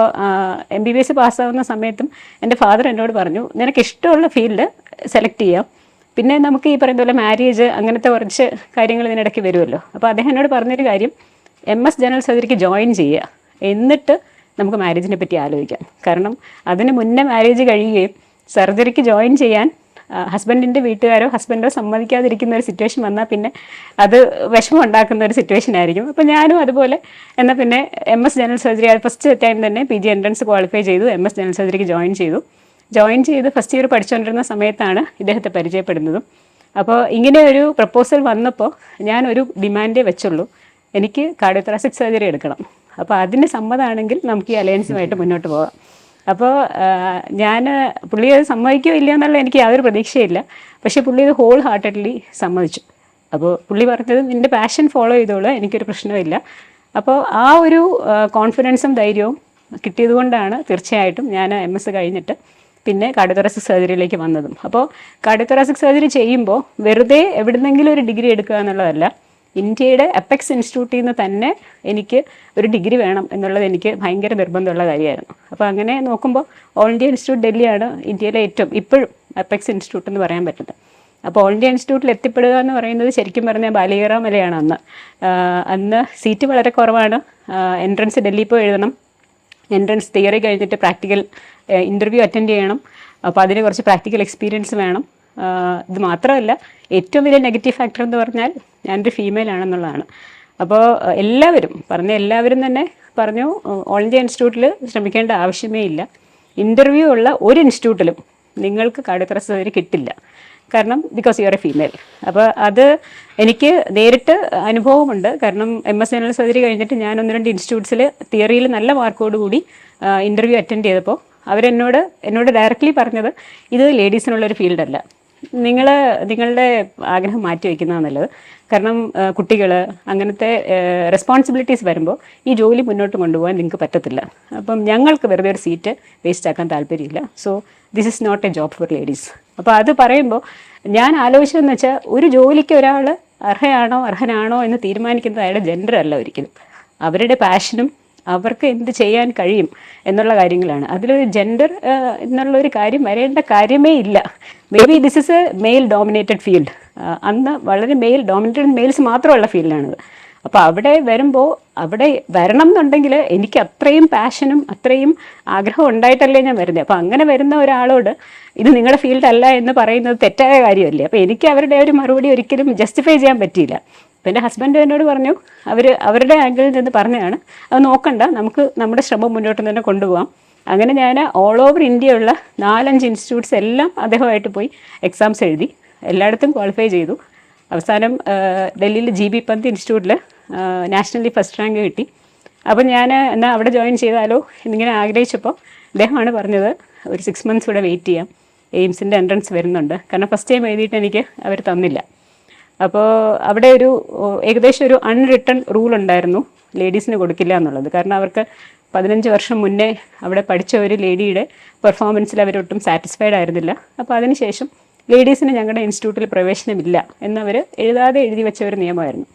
MBBS പാസ്സാവുന്ന സമയത്തും എൻ്റെ ഫാദർ എന്നോട് പറഞ്ഞു നിനക്ക് ഇഷ്ടമുള്ള ഫീൽഡ് സെലക്ട് ചെയ്യാം, പിന്നെ നമുക്ക് ഈ പറയുന്ന പോലെ മാരേജ് അങ്ങനത്തെ കുറച്ച് കാര്യങ്ങൾ ഇതിനിടയ്ക്ക് വരുമല്ലോ. അപ്പോൾ അദ്ദേഹം എന്നോട് പറഞ്ഞൊരു കാര്യം, MS ജനറൽ സർജറിക്ക് ജോയിൻ ചെയ്യുക, എന്നിട്ട് നമുക്ക് മാരേജിനെ പറ്റി ആലോചിക്കാം. കാരണം അതിന് മുന്നേ മാരേജ് കഴിയുകയും സർജറിക്ക് ജോയിൻ ചെയ്യാൻ ഹസ്ബൻഡിൻ്റെ വീട്ടുകാരോ ഹസ്ബൻഡോ സമ്മതിക്കാതിരിക്കുന്ന ഒരു സിറ്റുവേഷൻ വന്നാൽ പിന്നെ അത് വിഷമം ഉണ്ടാക്കുന്ന ഒരു സിറ്റുവേഷൻ ആയിരിക്കും. അപ്പോൾ ഞാനും അതുപോലെ എന്നാൽ പിന്നെ MS general surgery first time തന്നെ PG എൻട്രൻസ് ക്വാളിഫൈ ചെയ്തു, MS ജനറൽ സർജറിക്ക് ജോയിൻ ചെയ്ത് ഫസ്റ്റ് ഇയർ പഠിച്ചുകൊണ്ടിരുന്ന സമയത്താണ് ഇദ്ദേഹത്തെ പരിചയപ്പെടുന്നതും. അപ്പോൾ ഇങ്ങനെ ഒരു പ്രപ്പോസൽ വന്നപ്പോൾ ഞാൻ ഒരു ഡിമാൻഡേ വെച്ചുള്ളൂ, എനിക്ക് കാർഡിയോതൊറാസിക് സർജറി എടുക്കണം. അപ്പോൾ അതിന് സമ്മതമാണെങ്കിൽ നമുക്ക് ഈ അലയൻസുമായിട്ട് മുന്നോട്ട് പോകാം. അപ്പോൾ ഞാൻ പുള്ളി അത് സമ്മതിക്കുകയോ ഇല്ലയോ എന്നുള്ള എനിക്ക് യാതൊരു പ്രതീക്ഷയില്ല. പക്ഷേ പുള്ളി ഇത് ഹോൾ ഹാർട്ടഡ്ലി സമ്മതിച്ചു. അപ്പോൾ പുള്ളി പറഞ്ഞത് നിൻ്റെ പാഷൻ ഫോളോ ചെയ്തോളൂ, എനിക്കൊരു പ്രശ്നമില്ല. അപ്പോൾ ആ ഒരു കോൺഫിഡൻസും ധൈര്യവും കിട്ടിയതുകൊണ്ടാണ് തീർച്ചയായിട്ടും ഞാൻ MS കഴിഞ്ഞിട്ട് പിന്നെ കാർഡിയോതൊറാസിക് സർജറിയിലേക്ക് വന്നതും. അപ്പോൾ കാർഡിയോതൊറാസിക് സർജറി ചെയ്യുമ്പോൾ വെറുതെ എവിടുന്നെങ്കിലും ഒരു ഡിഗ്രി എടുക്കുക എന്നുള്ളതല്ല, ഇന്ത്യയുടെ അപ്പെക്സ് ഇൻസ്റ്റിറ്റ്യൂട്ടിൽ നിന്ന് തന്നെ എനിക്ക് ഒരു ഡിഗ്രി വേണം എന്നുള്ളത് എനിക്ക് ഭയങ്കര നിർബന്ധമുള്ള കാര്യമായിരുന്നു. അപ്പോൾ അങ്ങനെ നോക്കുമ്പോൾ ഓൾ ഇന്ത്യ ഇൻസ്റ്റിറ്റ്യൂട്ട് ഡൽഹിയാണ് ഇന്ത്യയിലെ ഏറ്റവും ഇപ്പോഴും അപ്പെക്സ് ഇൻസ്റ്റിറ്റ്യൂട്ട് എന്ന് പറയാൻ പറ്റുന്നത്. അപ്പോൾ ഓൾ ഇന്ത്യ ഇൻസ്റ്റിറ്റ്യൂട്ടിൽ എത്തിപ്പെടുക എന്ന് പറയുന്നത് ശരിക്കും പറഞ്ഞാൽ ബാലികേറ മലയാണ്. അന്ന് സീറ്റ് വളരെ കുറവാണ്. എൻട്രൻസ് ഡൽഹിയിൽ പോയി എഴുതണം, എൻട്രൻസ് തിയറി കഴിഞ്ഞിട്ട് പ്രാക്ടിക്കൽ ഇൻ്റർവ്യൂ അറ്റൻഡ് ചെയ്യണം. അപ്പോൾ അതിന് കുറച്ച് പ്രാക്ടിക്കൽ എക്സ്പീരിയൻസ് വേണം. ഇത് മാത്രമല്ല, ഏറ്റവും വലിയ നെഗറ്റീവ് ഫാക്ടർ എന്ന് പറഞ്ഞാൽ ഞാനൊരു ഫീമെയിൽ ആണെന്നുള്ളതാണ്. അപ്പോൾ എല്ലാവരും തന്നെ പറഞ്ഞു ഓൾ ഇന്ത്യ ഇൻസ്റ്റിറ്റ്യൂട്ടിൽ ശ്രമിക്കേണ്ട ആവശ്യമേ ഇല്ല, ഇൻ്റർവ്യൂ ഉള്ള ഒരു ഇൻസ്റ്റിറ്റ്യൂട്ടിലും നിങ്ങൾക്ക് കാർഡിയോതൊറാസിക് സർജറി കിട്ടില്ല, കാരണം because you are A female. അപ്പോൾ അത് എനിക്ക് നേരിട്ട് അനുഭവമുണ്ട്. കാരണം MS ജനറൽ സർജറി കഴിഞ്ഞിട്ട് ഞാൻ 1-2 ഇൻസ്റ്റിറ്റ്യൂട്ട്സിൽ തിയറിയിൽ നല്ല മാർക്കോടുകൂടി ഇൻ്റർവ്യൂ അറ്റൻഡ് ചെയ്തപ്പോൾ എന്നോട് ഡയറക്റ്റ്ലി പറഞ്ഞത് ഇത് ലേഡീസിനുള്ളൊരു ഫീൽഡല്ല, നിങ്ങളുടെ ആഗ്രഹം മാറ്റി വയ്ക്കുന്നതാണ് നല്ലത്. കാരണം കുട്ടികൾ അങ്ങനത്തെ റെസ്പോൺസിബിലിറ്റീസ് വരുമ്പോൾ ഈ ജോലി മുന്നോട്ട് കൊണ്ടുപോകാൻ നിങ്ങൾക്ക് പറ്റത്തില്ല. അപ്പം ഞങ്ങൾക്ക് വെറുതെ ഒരു സീറ്റ് വേസ്റ്റ് ആക്കാൻ താല്പര്യമില്ല. So this is not a job for ladies. അപ്പോൾ അത് പറയുമ്പോൾ ഞാൻ ആലോചിച്ചതെന്ന് വെച്ചാൽ ഒരു ജോലിക്ക് ഒരാൾ അർഹനാണോ എന്ന് തീരുമാനിക്കുന്നത് അയാളുടെ ജെൻഡർ അല്ല ഒരിക്കലും, അവരുടെ പാഷനും അവർക്ക് എന്ത് ചെയ്യാൻ കഴിയും എന്നുള്ള കാര്യങ്ങളാണ്. അതിലൊരു ജെൻഡർ എന്നുള്ളൊരു കാര്യം വരേണ്ട കാര്യമേ ഇല്ല. May be this is A mail dominated field. അന്ന് വളരെ മെയിൽസ് മാത്രമുള്ള ഫീൽഡാണിത്. അപ്പോൾ അവിടെ വരുമ്പോൾ അവിടെ വരണം എന്നുണ്ടെങ്കിൽ എനിക്ക് അത്രയും പാഷനും അത്രയും ആഗ്രഹം ഉണ്ടായിട്ടല്ലേ ഞാൻ വരുന്നത്. അപ്പോൾ അങ്ങനെ വരുന്ന ഒരാളോട് ഇത് നിങ്ങളുടെ ഫീൽഡ് അല്ല എന്ന് പറയുന്നത് തെറ്റായ കാര്യമല്ലേ. അപ്പോൾ എനിക്ക് അവരുടെ ഒരു മറുപടി ഒരിക്കലും ജസ്റ്റിഫൈ ചെയ്യാൻ പറ്റിയില്ല. അപ്പോൾ എൻ്റെ ഹസ്ബൻഡ് എന്നോട് പറഞ്ഞു, അവരുടെ ആംഗിളിൽ നിന്ന് പറഞ്ഞതാണ്, അത് നോക്കണ്ട, നമുക്ക് നമ്മുടെ ശ്രമം മുന്നോട്ട് തന്നെ കൊണ്ടുപോകാം. അങ്ങനെ ഞാൻ ഓൾ ഓവർ ഇന്ത്യയുള്ള 4-5 ഇൻസ്റ്റിറ്റ്യൂട്ട്സ് എല്ലാം അദ്ദേഹമായിട്ട് പോയി എക്സാംസ് എഴുതി, എല്ലായിടത്തും ക്വാളിഫൈ ചെയ്തു. അവസാനം ഡൽഹിയിൽ GB പന്ത് ഇൻസ്റ്റിറ്റ്യൂട്ടിൽ നാഷണലി ഫസ്റ്റ് റാങ്ക് കിട്ടി. അപ്പോൾ ഞാൻ എന്നാൽ അവിടെ ജോയിൻ ചെയ്താലോ എന്നിങ്ങനെ ആഗ്രഹിച്ചപ്പോൾ അദ്ദേഹമാണ് പറഞ്ഞത് ഒരു 6 months കൂടെ വെയിറ്റ് ചെയ്യാം, എയിംസിൻ്റെ എൻട്രൻസ് വരുന്നുണ്ട്. കാരണം ഫസ്റ്റ് ടൈം എഴുതിയിട്ട് എനിക്ക് അവർ തന്നില്ല. അപ്പോൾ അവിടെ ഒരു ഏകദേശം ഒരു അൺറിട്ടൺ റൂൾ ഉണ്ടായിരുന്നു ലേഡീസിന് കൊടുക്കില്ല എന്നുള്ളത്. കാരണം അവർക്ക് 15 വർഷം മുന്നേ അവിടെ പഠിച്ച ഒരു ലേഡിയുടെ പെർഫോമൻസിൽ അവരൊട്ടും സാറ്റിസ്ഫൈഡ് ആയിരുന്നില്ല. അപ്പോൾ അതിനുശേഷം ലേഡീസിന് ഞങ്ങളുടെ ഇൻസ്റ്റിറ്റ്യൂട്ടിൽ പ്രവേശനമില്ല എന്നവർ എഴുതാതെ എഴുതി വെച്ച ഒരു നിയമമായിരുന്നു.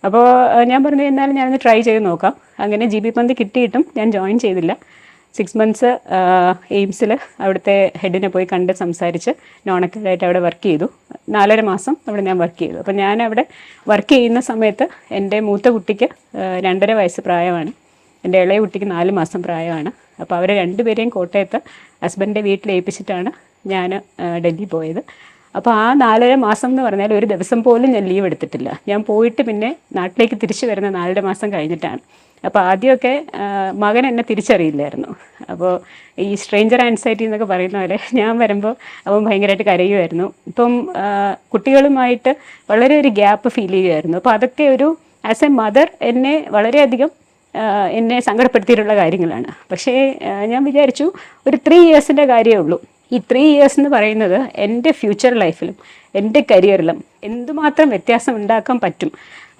അപ്പോൾ ഞാൻ പറഞ്ഞു എന്നാലും ഞാനൊന്ന് ട്രൈ ചെയ്ത് നോക്കാം. അങ്ങനെ GB പന്ത് കിട്ടിയിട്ടും ഞാൻ ജോയിൻ ചെയ്തില്ല. 6 months എയിംസിൽ അവിടുത്തെ ഹെഡിനെ പോയി കണ്ട് സംസാരിച്ച് നോൺ അക്രഡായിട്ട് അവിടെ വർക്ക് ചെയ്തു. 4.5 മാസം അവിടെ ഞാൻ വർക്ക് ചെയ്തു. അപ്പോൾ ഞാൻ അവിടെ വർക്ക് ചെയ്യുന്ന സമയത്ത് എൻ്റെ മൂത്ത കുട്ടിക്ക് 2.5 വയസ്സ് പ്രായമാണ്, എൻ്റെ ഇളയ കുട്ടിക്ക് 4 മാസം പ്രായമാണ്. അപ്പോൾ അവരെ രണ്ടുപേരെയും കോട്ടയത്ത് ഹസ്ബൻഡിൻ്റെ വീട്ടിൽ ഏൽപ്പിച്ചിട്ടാണ് ഞാൻ ഡൽഹി പോയത്. അപ്പോൾ ആ 4.5 മാസം എന്ന് പറഞ്ഞാൽ ഒരു ദിവസം പോലും ഞാൻ ലീവ് എടുത്തിട്ടില്ല. ഞാൻ പോയിട്ട് പിന്നെ നാട്ടിലേക്ക് തിരിച്ചു വരുന്ന 4.5 മാസം കഴിഞ്ഞിട്ടാണ്. അപ്പോൾ ആദ്യമൊക്കെ മകൻ എന്നെ തിരിച്ചറിയില്ലായിരുന്നു. അപ്പോൾ ഈ സ്ട്രേഞ്ചർ ആൻസൈറ്റി എന്നൊക്കെ പറയുന്ന പോലെ ഞാൻ വരുമ്പോൾ അവൻ ഭയങ്കരമായിട്ട് കരയുമായിരുന്നു. ഇപ്പം കുട്ടികളുമായിട്ട് വളരെ ഒരു ഗ്യാപ്പ് ഫീൽ ചെയ്യുമായിരുന്നു. അപ്പോൾ അതൊക്കെ ഒരു ആസ് എ മദർ എന്നെ വളരെയധികം എന്നെ സങ്കടപ്പെടുത്തിയിട്ടുള്ള കാര്യങ്ങളാണ്. പക്ഷേ ഞാൻ വിചാരിച്ചു ഒരു 3 yearsൻ്റെ കാര്യമേ ഉള്ളൂ. ഈ 3 years എന്ന് പറയുന്നത് എൻ്റെ ഫ്യൂച്ചർ ലൈഫിലും എൻ്റെ കരിയറിലും എന്തുമാത്രം വ്യത്യാസം ഉണ്ടാക്കാൻ പറ്റും.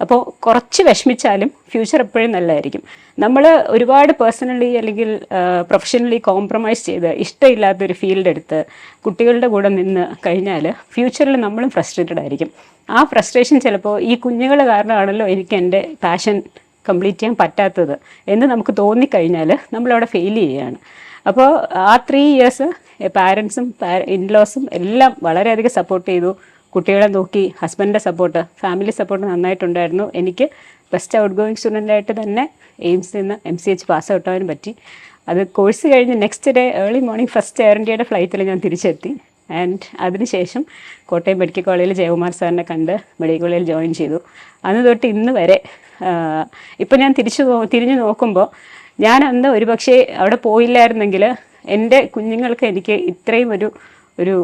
അപ്പോൾ കുറച്ച് വിഷമിച്ചാലും ഫ്യൂച്ചർ എപ്പോഴും നല്ലതായിരിക്കും. നമ്മൾ ഒരുപാട് പേഴ്സണലി അല്ലെങ്കിൽ പ്രൊഫഷണലി കോംപ്രമൈസ് ചെയ്ത് ഇഷ്ടമില്ലാത്തൊരു ഫീൽഡ് എടുത്ത് കുട്ടികളുടെ കൂടെ നിന്ന് കഴിഞ്ഞാൽ ഫ്യൂച്ചറിൽ നമ്മളും ഫ്രസ്ട്രേറ്റഡ് ആയിരിക്കും. ആ ഫ്രസ്ട്രേഷൻ ചിലപ്പോൾ ഈ കുഞ്ഞുങ്ങൾ കാരണമാണല്ലോ എനിക്ക് എൻ്റെ പാഷൻ കംപ്ലീറ്റ് ചെയ്യാൻ പറ്റാത്തത് എന്ന് നമുക്ക് തോന്നിക്കഴിഞ്ഞാൽ നമ്മളവിടെ ഫെയിൽ ചെയ്യുകയാണ്. അപ്പോൾ ആ 3 years പാരൻസും ഇൻലോസും എല്ലാം വളരെയധികം സപ്പോർട്ട് ചെയ്തു. കുട്ടികളെ നോക്കി, ഹസ്ബൻഡിൻ്റെ സപ്പോർട്ട്, ഫാമിലി സപ്പോർട്ട് നന്നായിട്ടുണ്ടായിരുന്നു. എനിക്ക് ബെസ്റ്റ് ഔട്ട് ഗോയിങ് സ്റ്റുഡൻ്റായിട്ട് തന്നെ എയിംസിൽ നിന്ന് MCH പാസ് ഔട്ട് ആവാനും പറ്റി. അത് കോഴ്സ് കഴിഞ്ഞ് next day early morning first air ഇന്ത്യയുടെ ഫ്ലൈറ്റിൽ ഞാൻ തിരിച്ചെത്തി. ആൻഡ് അതിനുശേഷം കോട്ടയം മെഡിക്കൽ കോളേജിൽ ജയകുമാർ സാറിനെ കണ്ട് മെഡിക്കൽ കോളേജിൽ ജോയിൻ ചെയ്തു. അന്ന് തൊട്ട് ഇന്ന് വരെ ഇപ്പം ഞാൻ തിരിഞ്ഞു നോക്കുമ്പോൾ ഞാൻ അന്ന് ഒരുപക്ഷെ അവിടെ പോയില്ലായിരുന്നെങ്കിൽ എൻ്റെ കുഞ്ഞുങ്ങൾക്ക് എനിക്ക് ഇത്രയും ഒരു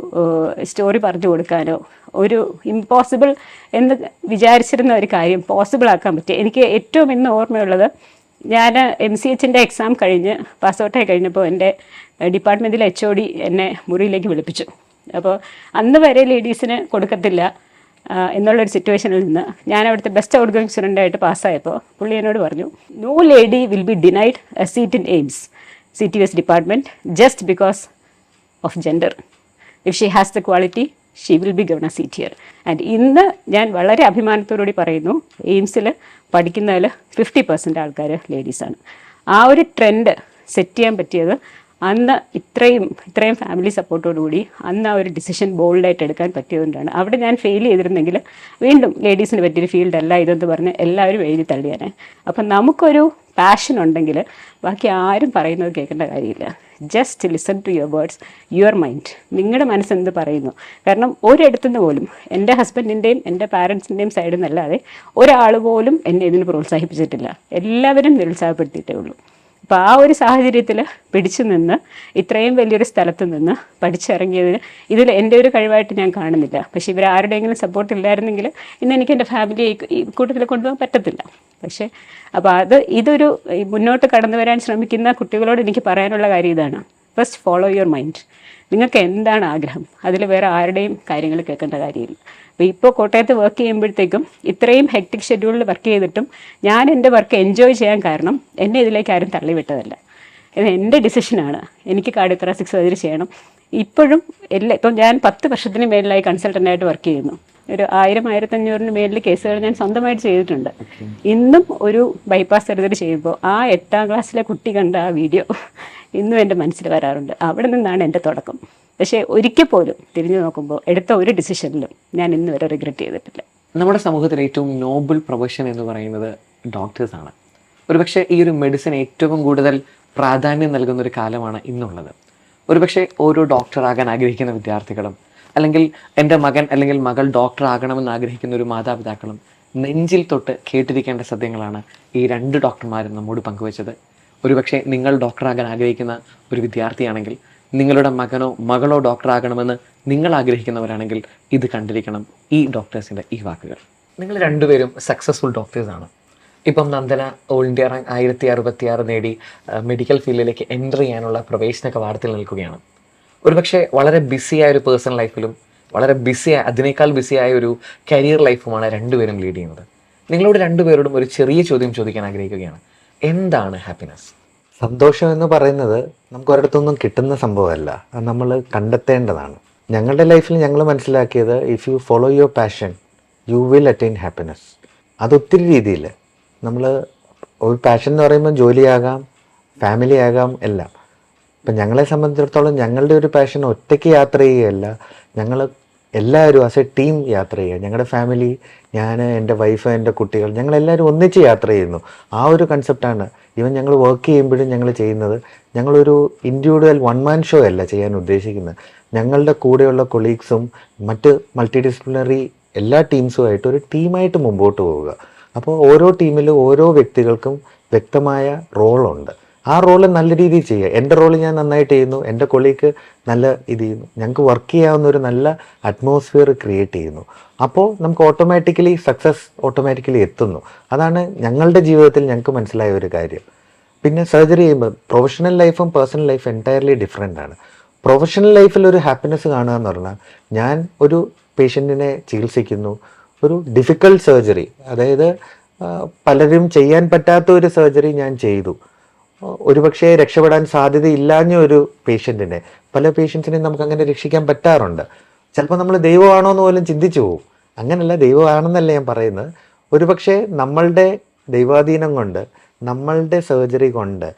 സ്റ്റോറി പറഞ്ഞു കൊടുക്കാനോ ഒരു ഇമ്പോസിബിൾ എന്ന് വിചാരിച്ചിരുന്ന ഒരു കാര്യം പോസിബിൾ ആക്കാൻ പറ്റി. എനിക്ക് ഏറ്റവും ഇന്ന് ഓർമ്മയുള്ളത്, ഞാൻ MCHൻ്റെ എക്സാം കഴിഞ്ഞ് പാസ് ഔട്ടായി കഴിഞ്ഞപ്പോൾ എൻ്റെ ഡിപ്പാർട്ട്മെൻറ്റിലെ HOD എന്നെ മുറിയിലേക്ക് വിളിപ്പിച്ചു. അപ്പോൾ അന്ന് വരെ ലേഡീസിന് കൊടുക്കത്തില്ല എന്നുള്ളൊരു സിറ്റുവേഷനിൽ നിന്ന് ഞാൻ അവിടുത്തെ ബെസ്റ്റ് ഔട്ട് ഗോയിങ് സ്റ്റുഡൻ്റായിട്ട് പാസ്സായപ്പോൾ പുള്ളി എന്നോട് പറഞ്ഞു, no lady will be denied a seat in AIIMS CTS department just because of gender. If she has the quality she will be given a seat here. And ഇന്ന് ഞാൻ വളരെ അഭിമാനത്തോടുകൂടി പറയുന്നു, എയിംസിൽ പഠിക്കുന്നതിൽ 50% ആൾക്കാർ ലേഡീസാണ്. ആ ഒരു ട്രെൻഡ് സെറ്റ് ചെയ്യാൻ പറ്റിയത് അന്ന് ഇത്രയും ഫാമിലി സപ്പോർട്ടോടുകൂടി അന്ന് ആ ഒരു ഡിസിഷൻ ബോൾഡായിട്ട് എടുക്കാൻ പറ്റിയതുകൊണ്ടാണ്. അവിടെ ഞാൻ ഫെയിൽ ചെയ്തിരുന്നെങ്കിൽ വീണ്ടും ലേഡീസിന് പറ്റിയൊരു ഫീൽഡല്ല ഇതെന്ന് പറഞ്ഞ് എല്ലാവരും എഴുതി തള്ളിയാനെ. അപ്പം നമുക്കൊരു പാഷൻ ഉണ്ടെങ്കിൽ ബാക്കി ആരും പറയുന്നത് കേൾക്കേണ്ട കാര്യമില്ല. Just listen to your words, your mind. നിങ്ങളുടെ മനസ്സെന്ത് പറയുന്നു. കാരണം ഒരിടത്തുനിന്ന് പോലും എൻ്റെ ഹസ്ബൻഡിൻ്റെയും എൻ്റെ പാരൻസിൻ്റെയും സൈഡിൽ നിന്നല്ലാതെ ഒരാൾ പോലും എന്നെ ഇതിന് പ്രോത്സാഹിപ്പിച്ചിട്ടില്ല. എല്ലാവരും നിരുത്സാഹപ്പെടുത്തിയിട്ടേ ഉള്ളൂ. അപ്പോൾ ആ ഒരു സാഹചര്യത്തിൽ പിടിച്ചു നിന്ന് ഇത്രയും വലിയൊരു സ്ഥലത്ത് നിന്ന് പഠിച്ചിറങ്ങിയതിന് ഇതിൽ എൻ്റെ ഒരു കഴിവായിട്ട് ഞാൻ കാണുന്നില്ല. പക്ഷേ ഇവരാരുടെയെങ്കിലും സപ്പോർട്ട് ഇല്ലായിരുന്നെങ്കിൽ ഇന്ന് എനിക്ക് എൻ്റെ ഫാമിലിയെ ഈ കൂട്ടത്തിൽ കൊണ്ടുപോകാൻ പറ്റത്തില്ല. പക്ഷേ അപ്പോൾ ഇതൊരു മുന്നോട്ട് കടന്നു വരാൻ ശ്രമിക്കുന്ന കുട്ടികളോട് എനിക്ക് പറയാനുള്ള കാര്യം ഇതാണ്, ഫസ്റ്റ് ഫോളോ യുവർ മൈൻഡ്. നിങ്ങൾക്ക് എന്താണ് ആഗ്രഹം, അതിൽ വേറെ ആരുടെയും കാര്യങ്ങൾ കേൾക്കേണ്ട കാര്യമില്ല. അപ്പോൾ ഇപ്പോൾ കോട്ടയത്ത് വർക്ക് ചെയ്യുമ്പോഴത്തേക്കും ഇത്രയും ഹെക്ടിക് ഷെഡ്യൂളിൽ വർക്ക് ചെയ്തിട്ടും ഞാൻ എൻ്റെ വർക്ക് എൻജോയ് ചെയ്യാൻ കാരണം എന്നെ ഇതിലേക്ക് ആരും തള്ളിവിട്ടതല്ല. ഇത് എൻ്റെ ഡിസിഷനാണ്. എനിക്ക് കാർഡിയോതൊറാസിക് സർജറി ചെയ്യണം. ഇപ്പോഴും ഇപ്പം ഞാൻ 10 വർഷത്തിന് മേളിലായി കൺസൾട്ടൻ്റായിട്ട് വർക്ക് ചെയ്യുന്നു. ഒരു 1000-1500 മേളിൽ കേസുകൾ ഞാൻ സ്വന്തമായിട്ട് ചെയ്തിട്ടുണ്ട്. ഇന്നും ഒരു ബൈപ്പാസ് സർജറി ചെയ്യുമ്പോൾ ആ 8ാം ക്ലാസ്സിലെ കുട്ടി കണ്ട ആ വീഡിയോ ഇന്നും എൻ്റെ മനസ്സിൽ വരാറുണ്ട്. അവിടെ നിന്നാണ് എൻ്റെ തുടക്കം. പക്ഷേ ഒരിക്കൽ പോലും തിരിഞ്ഞു നോക്കുമ്പോൾ എടുത്ത ഒരു ഡിസിഷനിലും ഞാൻ ഇന്ന് വരെ റിഗ്രറ്റ് ചെയ്തിട്ടില്ല. നമ്മുടെ സമൂഹത്തിൽ ഏറ്റവും നോബിൾ പ്രൊഫഷൻ എന്ന് പറയുന്നത് ഡോക്ടേഴ്സാണ്. ഒരുപക്ഷെ ഈ ഒരു മെഡിസിൻ ഏറ്റവും കൂടുതൽ പ്രാധാന്യം നൽകുന്ന ഒരു കാലമാണ് ഇന്നുള്ളത്. ഒരുപക്ഷെ ഓരോ ഡോക്ടറാകാൻ ആഗ്രഹിക്കുന്ന വിദ്യാർത്ഥികളും അല്ലെങ്കിൽ എൻ്റെ മകൻ അല്ലെങ്കിൽ മകൾ ഡോക്ടർ ആകണമെന്ന് ആഗ്രഹിക്കുന്ന ഒരു മാതാപിതാക്കളും നെഞ്ചിൽ തൊട്ട് കേട്ടിരിക്കേണ്ട സത്യങ്ങളാണ് ഈ 2 ഡോക്ടർമാരും നമ്മോട് പങ്കുവച്ചത്. ഒരുപക്ഷെ നിങ്ങൾ ഡോക്ടറാകാൻ ആഗ്രഹിക്കുന്ന ഒരു വിദ്യാർത്ഥിയാണെങ്കിൽ, നിങ്ങളുടെ മകനോ മകളോ ഡോക്ടറാകണമെന്ന് നിങ്ങൾ ആഗ്രഹിക്കുന്നവരാണെങ്കിൽ ഇത് കണ്ടിരിക്കണം ഈ ഡോക്ടേഴ്സിൻ്റെ ഈ വാക്കുകൾ. നിങ്ങൾ 2 പേരും സക്സസ്ഫുൾ ഡോക്ടേഴ്സാണ്. ഇപ്പം നന്ദന ഓൾ ഇന്ത്യ റാങ്ക് 1066 നേടി മെഡിക്കൽ ഫീൽഡിലേക്ക് എൻ്റർ ചെയ്യാനുള്ള പ്രവേശന കവാടത്തിൽ നിൽക്കുകയാണ്. ഒരുപക്ഷെ വളരെ ബിസിയായ ഒരു പേഴ്സണൽ ലൈഫിലും വളരെ അതിനേക്കാൾ ബിസിയായ ഒരു കരിയർ ലൈഫുമാണ് രണ്ടുപേരും ലീഡ് ചെയ്യുന്നത്. നിങ്ങളോട് രണ്ടുപേരോടും ഒരു ചെറിയ ചോദ്യം ചോദിക്കാൻ ആഗ്രഹിക്കുകയാണ്. എന്താണ് ഹാപ്പിനെസ്? സന്തോഷം എന്ന് പറയുന്നത് നമുക്ക് ഒരിടത്തൊന്നും കിട്ടുന്ന സംഭവമല്ല, അത് നമ്മൾ കണ്ടെത്തേണ്ടതാണ്. ഞങ്ങളുടെ ലൈഫിൽ ഞങ്ങൾ മനസ്സിലാക്കിയത്, if you follow your passion you will attain happiness. അതൊത്തിരി രീതിയിൽ നമ്മൾ ഒരു പാഷൻ എന്ന് പറയുമ്പോൾ ജോലിയാകാം, ഫാമിലി ആകാം, എല്ലാം. ഇപ്പം ഞങ്ങളെ സംബന്ധിച്ചിടത്തോളം ഞങ്ങളുടെ ഒരു പാഷൻ ഒറ്റയ്ക്ക് യാത്ര ചെയ്യുകയല്ല, ഞങ്ങൾ എല്ലാവരും ആസ് എ ടീം യാത്ര ചെയ്യുക. ഞങ്ങളുടെ ഫാമിലി, ഞാൻ, എൻ്റെ വൈഫ്, എൻ്റെ കുട്ടികൾ, ഞങ്ങളെല്ലാവരും ഒന്നിച്ച് യാത്ര ചെയ്യുന്നു. ആ ഒരു കൺസെപ്റ്റാണ് ഈവൻ ഞങ്ങൾ വർക്ക് ചെയ്യുമ്പോഴും ഞങ്ങൾ ചെയ്യുന്നത്. ഞങ്ങളൊരു ഇൻഡിവിജ്വൽ വൺ മാൻ ഷോ അല്ല ചെയ്യാൻ ഉദ്ദേശിക്കുന്നത്. ഞങ്ങളുടെ കൂടെയുള്ള കൊളീഗ്സും മറ്റ് മൾട്ടി ഡിസിപ്ലിനറി എല്ലാ ടീംസുമായിട്ട് ഒരു ടീമായിട്ട് മുമ്പോട്ട് പോവുക. അപ്പോൾ ഓരോ ടീമിലും ഓരോ വ്യക്തികൾക്കും വ്യക്തമായ റോളുണ്ട്. ആ റോള് നല്ല രീതിയിൽ ചെയ്യുക. എൻ്റെ റോള് ഞാൻ നന്നായിട്ട് ചെയ്യുന്നു, എൻ്റെ കൊളീഗ് നല്ല ഇത് ചെയ്യുന്നു, ഞങ്ങൾക്ക് വർക്ക് ചെയ്യാവുന്ന ഒരു നല്ല അറ്റ്മോസ്ഫിയർ ക്രിയേറ്റ് ചെയ്യുന്നു. അപ്പോൾ നമുക്ക് ഓട്ടോമാറ്റിക്കലി സക്സസ് ഓട്ടോമാറ്റിക്കലി എത്തുന്നു. അതാണ് ഞങ്ങളുടെ ജീവിതത്തിൽ ഞങ്ങൾക്ക് മനസ്സിലായ ഒരു കാര്യം. പിന്നെ സർജറി ചെയ്യുമ്പോൾ പ്രൊഫഷണൽ ലൈഫും പേഴ്സണൽ ലൈഫും എൻറ്റയർലി ഡിഫറെൻ്റ് ആണ്. പ്രൊഫഷണൽ ലൈഫിൽ ഒരു ഹാപ്പിനെസ് കാണുക എന്ന് പറഞ്ഞാൽ, ഞാൻ ഒരു പേഷ്യൻറ്റിനെ ചികിത്സിക്കുന്നു, ഒരു ഡിഫിക്കൽട്ട് സർജറി, അതായത് പലരും ചെയ്യാൻ പറ്റാത്ത ഒരു സർജറി ഞാൻ ചെയ്തു. ഒരുപക്ഷെ രക്ഷപ്പെടാൻ സാധ്യതയില്ലാഞ്ഞ ഒരു പേഷ്യൻറ്റിനെ, പല പേഷ്യൻസിനെയും നമുക്ക് അങ്ങനെ രക്ഷിക്കാൻ പറ്റാറുണ്ട്. ചിലപ്പോൾ നമ്മൾ ദൈവമാണോ എന്ന് പോലും ചിന്തിച്ചു പോകും. അങ്ങനെയല്ല, ദൈവമാണെന്നല്ല ഞാൻ പറയുന്നത്. ഒരുപക്ഷെ നമ്മളുടെ ദൈവാധീനം കൊണ്ട്, നമ്മളുടെ സർജറി കൊണ്ട്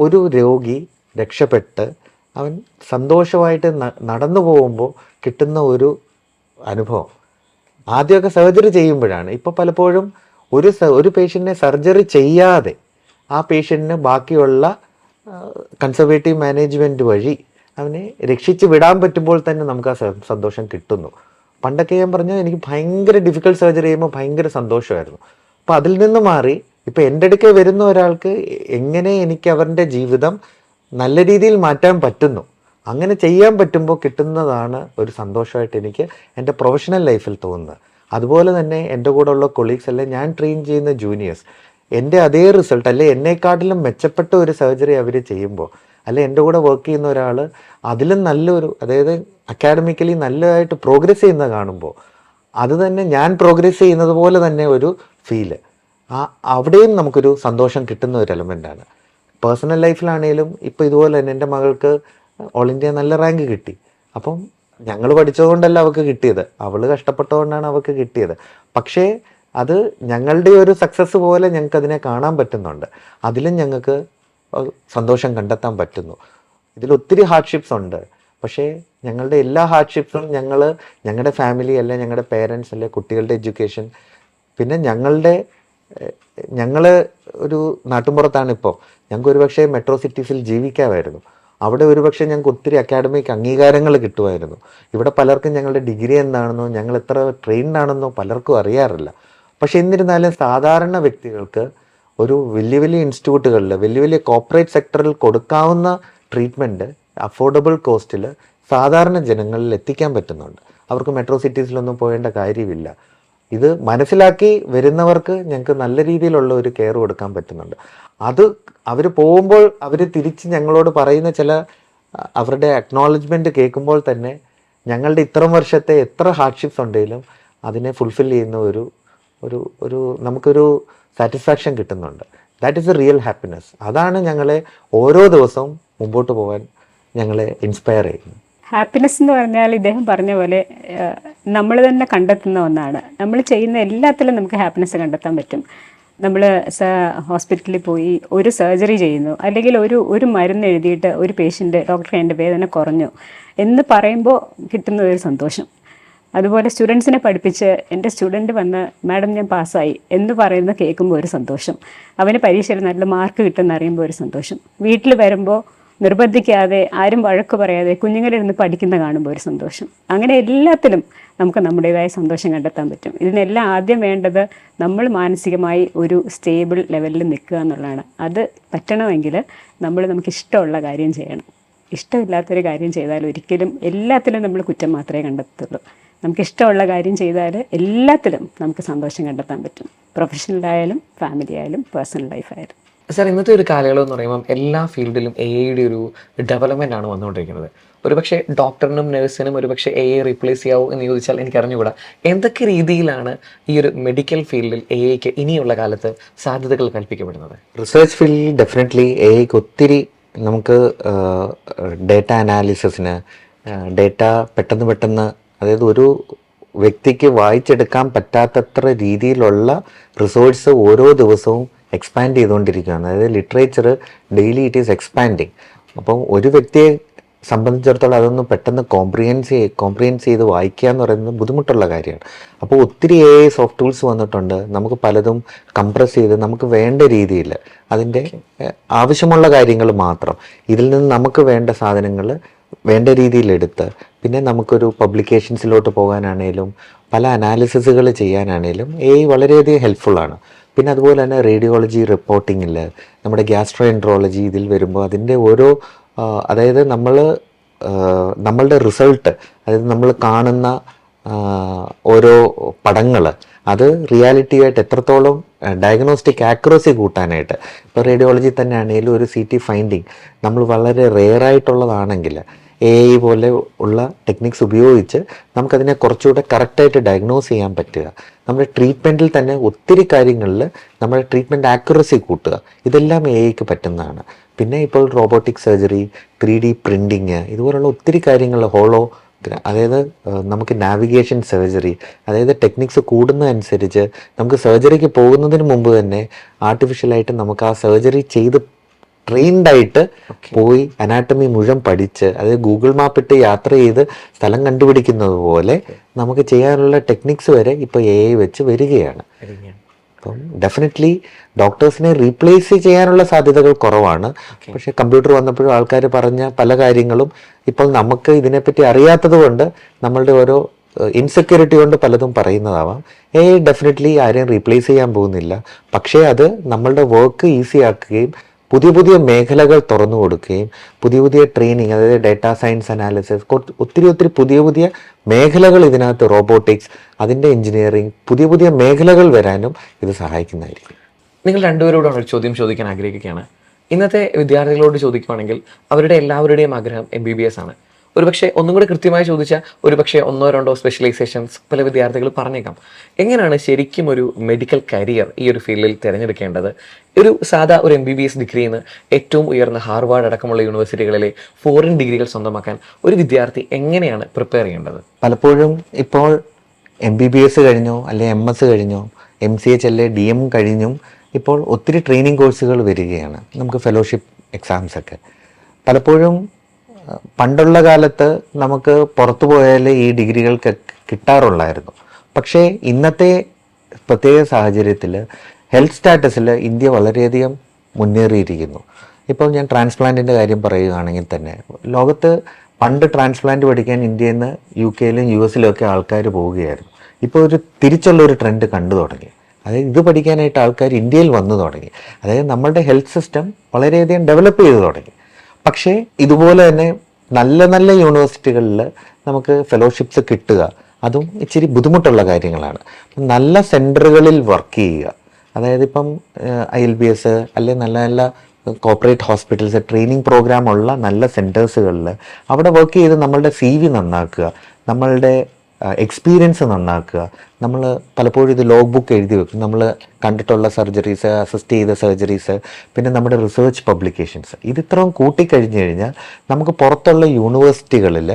ഒരു രോഗി രക്ഷപ്പെട്ട് അവൻ സന്തോഷമായിട്ട് നടന്നു പോകുമ്പോൾ കിട്ടുന്ന ഒരു അനുഭവം ആദ്യമൊക്കെ സർജറി ചെയ്യുമ്പോഴാണ്. ഇപ്പോൾ പലപ്പോഴും ഒരു പേഷ്യൻറ്റിനെ സർജറി ചെയ്യാതെ ആ പേഷ്യൻറ്റിന് ബാക്കിയുള്ള കൺസർവേറ്റീവ് മാനേജ്മെൻറ്റ് വഴി അവനെ രക്ഷിച്ച് വിടാൻ പറ്റുമ്പോൾ തന്നെ നമുക്ക് ആ സന്തോഷം കിട്ടുന്നു. പണ്ടൊക്കെ ഞാൻ പറഞ്ഞാൽ എനിക്ക് ഭയങ്കര ഡിഫിക്കൽട്ട് സർജറി ചെയ്യുമ്പോൾ ഭയങ്കര സന്തോഷമായിരുന്നു. അപ്പോൾ അതിൽ നിന്ന് മാറി ഇപ്പോൾ എൻ്റെ അടുക്കൽ വരുന്ന ഒരാൾക്ക് എങ്ങനെ എനിക്ക് അവരുടെ ജീവിതം നല്ല രീതിയിൽ മാറ്റാൻ പറ്റുന്നു, അങ്ങനെ ചെയ്യാൻ പറ്റുമ്പോൾ കിട്ടുന്നതാണ് ഒരു സന്തോഷമായിട്ട് എനിക്ക് എൻ്റെ പ്രൊഫഷണൽ ലൈഫിൽ തോന്നുന്നത്. അതുപോലെ തന്നെ എൻ്റെ കൂടെ ഉള്ള കൊളീഗ്സ്, അല്ലെ ഞാൻ ട്രെയിൻ ചെയ്യുന്ന ജൂനിയേഴ്സ്, എൻ്റെ അതേ റിസൾട്ട് അല്ലെ എന്നെക്കാട്ടിലും മെച്ചപ്പെട്ട ഒരു സർജറി അവർ ചെയ്യുമ്പോൾ, അല്ലെ എൻ്റെ കൂടെ വർക്ക് ചെയ്യുന്ന ഒരാൾ അതിലും നല്ലൊരു, അതായത് അക്കാഡമിക്കലി നല്ലതായിട്ട് പ്രോഗ്രസ് ചെയ്യുന്നത് കാണുമ്പോൾ, അത് തന്നെ ഞാൻ പ്രോഗ്രസ് ചെയ്യുന്നത് പോലെ തന്നെ ഒരു ഫീല്, അവിടെയും നമുക്കൊരു സന്തോഷം കിട്ടുന്ന ഒരു എലമെൻ്റാണ്. പേഴ്സണൽ ലൈഫിലാണെങ്കിലും ഇപ്പോൾ ഇതുപോലെ തന്നെ എൻ്റെ മകൾക്ക് ഓൾ ഇന്ത്യ നല്ല റാങ്ക് കിട്ടി. അപ്പം ഞങ്ങൾ പഠിച്ചതുകൊണ്ടല്ല അവൾക്ക് കിട്ടിയത്, അവൾ കഷ്ടപ്പെട്ടതുകൊണ്ടാണ് അവൾക്ക് കിട്ടിയത്. പക്ഷേ അത് ഞങ്ങളുടെ ഒരു സക്സസ് പോലെ ഞങ്ങൾക്ക് അതിനെ കാണാൻ പറ്റുന്നുണ്ട്. അതിലും ഞങ്ങൾക്ക് സന്തോഷം കണ്ടെത്താൻ പറ്റുന്നു. ഇതിൽ ഒത്തിരി ഹാർഡ്ഷിപ്സ് ഉണ്ട്, പക്ഷേ ഞങ്ങളുടെ എല്ലാ ഹാർഡ്ഷിപ്സും ഞങ്ങളുടെ ഫാമിലി, അല്ലെ ഞങ്ങളുടെ പേരൻസ്, അല്ലെ കുട്ടികളുടെ എഡ്യൂക്കേഷൻ, പിന്നെ ഞങ്ങൾ ഒരു നാട്ടുമ്പുറത്താണ്. ഇപ്പോൾ ഞങ്ങൾക്ക് ഒരുപക്ഷെ മെട്രോ സിറ്റീസിൽ ജീവിക്കാമായിരുന്നു. അവിടെ ഒരുപക്ഷെ ഞങ്ങൾക്ക് ഒത്തിരി അക്കാഡമിക് അംഗീകാരങ്ങൾ കിട്ടുമായിരുന്നു. ഇവിടെ പലർക്കും ഞങ്ങളുടെ ഡിഗ്രി എന്താണെന്നോ ഞങ്ങൾ എത്ര ട്രെയിൻഡ് ആണെന്നോ പലർക്കും അറിയാറില്ല. പക്ഷെ എന്നിരുന്നാലും സാധാരണ വ്യക്തികൾക്ക് ഒരു വലിയ വലിയ ഇൻസ്റ്റിറ്റ്യൂട്ടുകളിൽ, വലിയ വലിയ കോർപ്പറേറ്റ് സെക്ടറിൽ കൊടുക്കാവുന്ന ട്രീറ്റ്മെൻറ്റ് അഫോർഡബിൾ കോസ്റ്റിൽ സാധാരണ ജനങ്ങളിൽ എത്തിക്കാൻ പറ്റുന്നുണ്ട്. അവർക്ക് മെട്രോ സിറ്റീസിലൊന്നും പോകേണ്ട കാര്യമില്ല. ഇത് മനസ്സിലാക്കി വരുന്നവർക്ക് ഞങ്ങൾക്ക് നല്ല രീതിയിലുള്ള ഒരു കെയർ കൊടുക്കാൻ പറ്റുന്നുണ്ട്. അത് അവർ പോകുമ്പോൾ അവർ തിരിച്ച് ഞങ്ങളോട് പറയുന്ന ചില അവരുടെ അക്നോളജ്മെൻറ്റ് കേൾക്കുമ്പോൾ തന്നെ ഞങ്ങളുടെ ഇത്രയും വർഷത്തെ എത്ര ഹാർഡ്ഷിപ്സ് ഉണ്ടെങ്കിലും അതിനെ ഫുൾഫിൽ ചെയ്യുന്ന ഒരു നമുക്കൊരു സാറ്റിസ്ഫാക്ഷൻ കിട്ടുന്നുണ്ട്. That is A real happiness. അതാണ് ഞങ്ങളെ ഓരോ ദിവസവും മുമ്പോട്ട് പോകാൻ ഞങ്ങളെ ഇൻസ്പയർ ചെയ്യുന്നത്. ഹാപ്പിനെസ് എന്ന് പറഞ്ഞാൽ ഇദ്ദേഹം പറഞ്ഞ പോലെ നമ്മൾ തന്നെ കണ്ടെത്തുന്ന ഒന്നാണ്. നമ്മൾ ചെയ്യുന്ന എല്ലാത്തിലും നമുക്ക് ഹാപ്പിനെസ് കണ്ടെത്താൻ പറ്റും. നമ്മൾ ഹോസ്പിറ്റലിൽ പോയി ഒരു സർജറി ചെയ്യുന്നു, അല്ലെങ്കിൽ ഒരു മരുന്ന് എഴുതിയിട്ട് ഒരു പേഷ്യൻ്റ് ഡോക്ടറെ എൻ്റെ വേദന കുറഞ്ഞു എന്ന് പറയുമ്പോൾ കിട്ടുന്ന ഒരു സന്തോഷം. അതുപോലെ സ്റ്റുഡൻസിനെ പഠിപ്പിച്ച് എൻ്റെ സ്റ്റുഡൻറ്റ് വന്ന് മാഡം ഞാൻ പാസ്സായി എന്ന് പറയുന്നത് കേൾക്കുമ്പോൾ ഒരു സന്തോഷം. അവന് പരീക്ഷയിൽ നല്ല മാർക്ക് കിട്ടുമെന്ന് അറിയുമ്പോൾ ഒരു സന്തോഷം. വീട്ടിൽ വരുമ്പോൾ നിർബന്ധിക്കാതെ, ആരും വഴക്ക് പറയാതെ കുഞ്ഞുങ്ങളിരുന്ന് പഠിക്കുന്ന കാണുമ്പോൾ ഒരു സന്തോഷം. അങ്ങനെ എല്ലാത്തിലും നമുക്ക് നമ്മുടേതായ സന്തോഷം കണ്ടെത്താൻ പറ്റും. ഇതിനെല്ലാം ആദ്യം വേണ്ടത് നമ്മൾ മാനസികമായി ഒരു സ്റ്റേബിൾ ലെവലിൽ നിൽക്കുക എന്നുള്ളതാണ്. അത് പറ്റണമെങ്കിൽ നമുക്ക് ഇഷ്ടമുള്ള കാര്യം ചെയ്യണം. ഇഷ്ടമില്ലാത്തൊരു കാര്യം ചെയ്താൽ ഒരിക്കലും എല്ലാത്തിലും നമ്മൾ കുറ്റം മാത്രമേ കണ്ടെത്തുള്ളൂ. നമുക്ക് ഇഷ്ടമുള്ള കാര്യം ചെയ്താൽ എല്ലാത്തിലും നമുക്ക് സന്തോഷം കണ്ടെത്താൻ പറ്റും. പ്രൊഫഷണലായാലും ഫാമിലി ആയാലും പേഴ്സണൽ ലൈഫായാലും. സാർ, ഇന്നത്തെ ഒരു കാലയളവ് എന്ന് പറയുമ്പം എല്ലാ ഫീൽഡിലും AI ഒരു ഡെവലപ്മെൻ്റ് ആണ് വന്നുകൊണ്ടിരിക്കുന്നത്. ഒരുപക്ഷെ ഡോക്ടറിനും നഴ്സിനും ഒരുപക്ഷെ AI റീപ്ലേസ് ചെയ്യാവോ എന്ന് ചോദിച്ചാൽ എനിക്ക് അറിഞ്ഞുകൂടാ. എന്തൊക്കെ രീതിയിലാണ് ഈ ഒരു മെഡിക്കൽ ഫീൽഡിൽ AIക്ക് ഇനിയുള്ള കാലത്ത് സാധ്യതകൾ കൽപ്പിക്കപ്പെടുന്നത്? റിസർച്ച് ഫീൽഡിൽ ഡെഫിനറ്റ്ലി AIക്ക് ഒത്തിരി നമുക്ക് ഡേറ്റ അനാലിസിസിന്, ഡേറ്റ പെട്ടെന്ന് അതായത് ഒരു വ്യക്തിക്ക് വായിച്ചെടുക്കാൻ പറ്റാത്തത്ര രീതിയിലുള്ള റിസോഴ്സ് ഓരോ ദിവസവും എക്സ്പാൻഡ് ചെയ്തുകൊണ്ടിരിക്കുകയാണ്. അതായത് literature daily it is expanding. അപ്പം ഒരു വ്യക്തിയെ സംബന്ധിച്ചിടത്തോളം അതൊന്ന് പെട്ടെന്ന് കോംപ്രിഹെൻസ് ചെയ്ത് വായിക്കുക എന്ന് പറയുന്നത് ബുദ്ധിമുട്ടുള്ള കാര്യമാണ്. അപ്പോൾ ഒത്തിരി AI സോഫ്റ്റ് ടൂൾസ് വന്നിട്ടുണ്ട്. നമുക്ക് പലതും കംപ്രസ് ചെയ്ത് നമുക്ക് വേണ്ട രീതിയിൽ അതിൻ്റെ ആവശ്യമുള്ള കാര്യങ്ങൾ മാത്രം ഇതിൽ നിന്ന് നമുക്ക് വേണ്ട സാധനങ്ങൾ വേണ്ട രീതിയിലെടുത്ത് പിന്നെ നമുക്കൊരു പബ്ലിക്കേഷൻസിലോട്ട് പോകാനാണേലും പല അനാലിസിസുകൾ ചെയ്യാനാണേലും AI വളരെയധികം ഹെൽപ്ഫുള്ളാണ്. പിന്നെ അതുപോലെ തന്നെ റേഡിയോളജി റിപ്പോർട്ടിങ്ങിൽ നമ്മുടെ ഗ്യാസ്ട്രോഎൻട്രോളജി ഇതിൽ വരുമ്പോൾ അതിൻ്റെ ഓരോ അതായത് നമ്മളുടെ റിസൾട്ട്, അതായത് നമ്മൾ കാണുന്ന ഓരോ പടങ്ങൾ അത് റിയാലിറ്റിയായിട്ട് എത്രത്തോളം ഡയഗ്നോസ്റ്റിക് ആക്യുറസി കൂട്ടാനായിട്ട്, ഇപ്പോൾ റേഡിയോളജി തന്നെ ആണെങ്കിലും ഒരു CT ഫൈൻഡിങ് നമ്മൾ വളരെ റെയറായിട്ടുള്ളതാണെങ്കിൽ AI പോലെ ഉള്ള ടെക്നിക്സ് ഉപയോഗിച്ച് നമുക്കതിനെ കുറച്ചുകൂടെ കറക്റ്റായിട്ട് ഡയഗ്നോസ് ചെയ്യാൻ പറ്റുക. നമ്മുടെ ട്രീറ്റ്മെൻറ്റിൽ തന്നെ ഒത്തിരി കാര്യങ്ങളിൽ നമ്മുടെ ട്രീറ്റ്മെൻറ്റ് ആക്യുറസി കൂട്ടുക, ഇതെല്ലാം AIക്ക് പറ്റുന്നതാണ്. പിന്നെ ഇപ്പോൾ റോബോട്ടിക് സർജറി, 3D പ്രിൻറ്റിങ്, ഇതുപോലുള്ള ഒത്തിരി കാര്യങ്ങൾ, അതായത് നമുക്ക് നാവിഗേഷൻ സർജറി, അതായത് ടെക്നിക്സ് കൂടുന്നതനുസരിച്ച് നമുക്ക് സർജറിക്ക് പോകുന്നതിന് മുമ്പ് തന്നെ ആർട്ടിഫിഷ്യലായിട്ട് നമുക്ക് ആ സർജറി ചെയ്ത് ട്രെയിൻഡായിട്ട് പോയി അനാട്ടമി മുഴുവൻ പഠിച്ച്, അതായത് ഗൂഗിൾ മാപ്പ് ഇട്ട് യാത്ര ചെയ്ത് സ്ഥലം കണ്ടുപിടിക്കുന്നത് പോലെ നമുക്ക് ചെയ്യാനുള്ള ടെക്നിക്സ് വരെ ഇപ്പോൾ AI വെച്ച് വരികയാണ്. അപ്പം ഡെഫിനറ്റ്ലി ഡോക്ടേഴ്സിനെ റീപ്ലേസ് ചെയ്യാനുള്ള സാധ്യതകൾ കുറവാണ്. പക്ഷേ കമ്പ്യൂട്ടർ വന്നപ്പോഴും ആൾക്കാർ പറഞ്ഞ പല കാര്യങ്ങളും ഇപ്പോൾ നമുക്ക് ഇതിനെപ്പറ്റി അറിയാത്തത് കൊണ്ട് നമ്മളുടെ ഓരോ ഇൻസെക്യൂരിറ്റി കൊണ്ട് പലതും പറയുന്നതാവാം. AI ഡെഫിനറ്റ്ലി ആരെയും റീപ്ലേസ് ചെയ്യാൻ പോകുന്നില്ല. പക്ഷേ അത് നമ്മളുടെ വർക്ക് ഈസി ആക്കുകയും പുതിയ മേഖലകൾ തുറന്നു കൊടുക്കുകയും പുതിയ ട്രെയിനിങ്, അതായത് ഡേറ്റാ സയൻസ് അനാലിസിസ്, ഒത്തിരി പുതിയ മേഖലകൾ ഇതിനകത്ത്, റോബോട്ടിക്സ്, അതിൻ്റെ എഞ്ചിനീയറിങ്, പുതിയ മേഖലകൾ വരാനും ഇത് സഹായിക്കുന്നതായിരിക്കും. നിങ്ങൾ രണ്ടുപേരോടാണ് ഒരു ചോദ്യം ചോദിക്കാൻ ആഗ്രഹിക്കുകയാണ്. ഇന്നത്തെ വിദ്യാർത്ഥികളോട് ചോദിക്കുവാണെങ്കിൽ അവരുടെ എല്ലാവരുടെയും ആഗ്രഹം MBBS ആണ്. ഒരുപക്ഷെ ഒന്നും കൂടി കൃത്യമായി ചോദിച്ചാൽ ഒരുപക്ഷെ 1-2 സ്പെഷ്യലൈസേഷൻസ് പല വിദ്യാർത്ഥികൾ പറഞ്ഞേക്കാം. എങ്ങനെയാണ് ശരിക്കും ഒരു മെഡിക്കൽ കരിയർ ഈ ഒരു ഫീൽഡിൽ തിരഞ്ഞെടുക്കേണ്ടത്? ഒരു സാധാ ഒരു MBBS ഡിഗ്രിന്ന് ഏറ്റവും ഉയർന്ന ഹാർവാർഡ് അടക്കമുള്ള യൂണിവേഴ്സിറ്റികളിലെ ഫോറിൻ ഡിഗ്രികൾ സ്വന്തമാക്കാൻ ഒരു വിദ്യാർത്ഥി എങ്ങനെയാണ് പ്രിപ്പയർ ചെയ്യേണ്ടത്? പലപ്പോഴും ഇപ്പോൾ MBBS കഴിഞ്ഞോ അല്ലെ MS കഴിഞ്ഞോ MCH അല്ലെ DM കഴിഞ്ഞും ഇപ്പോൾ ഒത്തിരി ട്രെയിനിങ് കോഴ്സുകൾ വരികയാണ്. നമുക്ക് ഫെലോഷിപ്പ് എക്സാംസ് ഒക്കെ പലപ്പോഴും പണ്ടുള്ള കാലത്ത് നമുക്ക് പുറത്തു പോയാൽ ഈ ഡിഗ്രികൾക്ക് കിട്ടാറുള്ളായിരുന്നു. പക്ഷേ ഇന്നത്തെ പ്രത്യേക സാഹചര്യത്തിൽ ഹെൽത്ത് സ്റ്റാറ്റസിൽ ഇന്ത്യ വളരെയധികം മുന്നേറിയിരിക്കുന്നു. ഇപ്പോൾ ഞാൻ ട്രാൻസ്പ്ലാന്റിൻ്റെ കാര്യം പറയുകയാണെങ്കിൽ തന്നെ ലോകത്ത് പണ്ട് ട്രാൻസ്പ്ലാന്റ് പഠിക്കാൻ ഇന്ത്യയിൽ നിന്ന് UK-ലും US-ലും ഒക്കെ ആൾക്കാർ പോവുകയായിരുന്നു. ഇപ്പോൾ ഒരു തിരിച്ചുള്ളൊരു ട്രെൻഡ് കണ്ടു തുടങ്ങി. അതായത് ഇത് പഠിക്കാനായിട്ട് ആൾക്കാർ ഇന്ത്യയിൽ വന്നു തുടങ്ങി. അതായത് നമ്മളുടെ ഹെൽത്ത് സിസ്റ്റം വളരെയധികം ഡെവലപ്പ് ചെയ്തു തുടങ്ങി. പക്ഷേ ഇതുപോലെ തന്നെ നല്ല യൂണിവേഴ്സിറ്റികളിൽ നമുക്ക് ഫെലോഷിപ്സ് കിട്ടുക അതും ഇച്ചിരി ബുദ്ധിമുട്ടുള്ള കാര്യങ്ങളാണ്. നല്ല സെൻറ്ററുകളിൽ വർക്ക് ചെയ്യുക, അതായത് ഇപ്പം ILBS അല്ലെങ്കിൽ നല്ല കോർപ്പറേറ്റ് ഹോസ്പിറ്റൽസ്, ട്രെയിനിങ് പ്രോഗ്രാം ഉള്ള നല്ല സെൻറ്റേഴ്സുകളിൽ അവിടെ വർക്ക് ചെയ്ത് നമ്മളുടെ CV നന്നാക്കുക, നമ്മളുടെ എക്സ്പീരിയൻസ് നന്നാക്കുക. നമ്മൾ പലപ്പോഴും ഇത് ലോഗ് ബുക്ക് എഴുതി വെക്കും, നമ്മൾ കണ്ടിട്ടുള്ള സർജറീസ്, അസിസ്റ്റ് ചെയ്ത സർജറീസ്, പിന്നെ നമ്മുടെ റിസർച്ച് പബ്ലിക്കേഷൻസ്. ഇതിത്രയും കൂട്ടിക്കഴിഞ്ഞ് കഴിഞ്ഞാൽ നമുക്ക് പുറത്തുള്ള യൂണിവേഴ്സിറ്റികളിൽ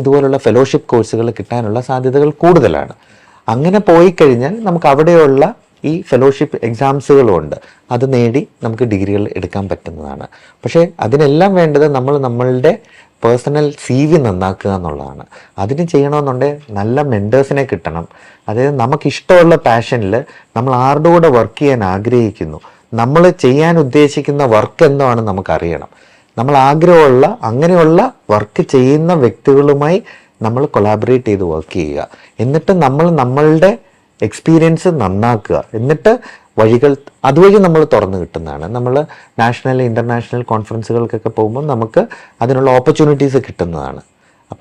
ഇതുപോലുള്ള ഫെലോഷിപ്പ് കോഴ്സുകൾ കിട്ടാനുള്ള സാധ്യതകൾ കൂടുതലാണ്. അങ്ങനെ പോയി കഴിഞ്ഞാൽ നമുക്ക് അവിടെയുള്ള ഈ ഫെലോഷിപ്പ് എക്സാംസുകളുണ്ട്, അത് നേടി നമുക്ക് ഡിഗ്രികൾ എടുക്കാൻ പറ്റുന്നതാണ്. പക്ഷേ അതിനെല്ലാം വേണ്ടത് നമ്മളുടെ പേഴ്സണൽ CV നന്നാക്കുക എന്നുള്ളതാണ്. അതിന് ചെയ്യണമെന്നുണ്ടെങ്കിൽ നല്ല മെൻറ്റേഴ്സിനെ കിട്ടണം. അതായത് നമുക്കിഷ്ടമുള്ള പാഷനിൽ നമ്മൾ ആരുടെ കൂടെ വർക്ക് ചെയ്യാൻ ആഗ്രഹിക്കുന്നു, നമ്മൾ ചെയ്യാൻ ഉദ്ദേശിക്കുന്ന വർക്ക് എന്താണെന്ന് നമുക്കറിയണം. നമ്മൾ ആഗ്രഹമുള്ള അങ്ങനെയുള്ള വർക്ക് ചെയ്യുന്ന വ്യക്തികളുമായി നമ്മൾ കൊളാബറേറ്റ് ചെയ്ത് വർക്ക് ചെയ്യുക. എന്നിട്ട് നമ്മളുടെ എക്സ്പീരിയൻസ് നന്നാക്കുക. എന്നിട്ട് വഴികൾ അതുവഴി നമ്മൾ തുറന്നു കിട്ടുന്നതാണ്. നമ്മൾ നാഷണൽ ഇൻ്റർനാഷണൽ കോൺഫറൻസുകൾക്കൊക്കെ പോകുമ്പോൾ നമുക്ക് അതിനുള്ള ഓപ്പർച്യൂണിറ്റീസ് കിട്ടുന്നതാണ്.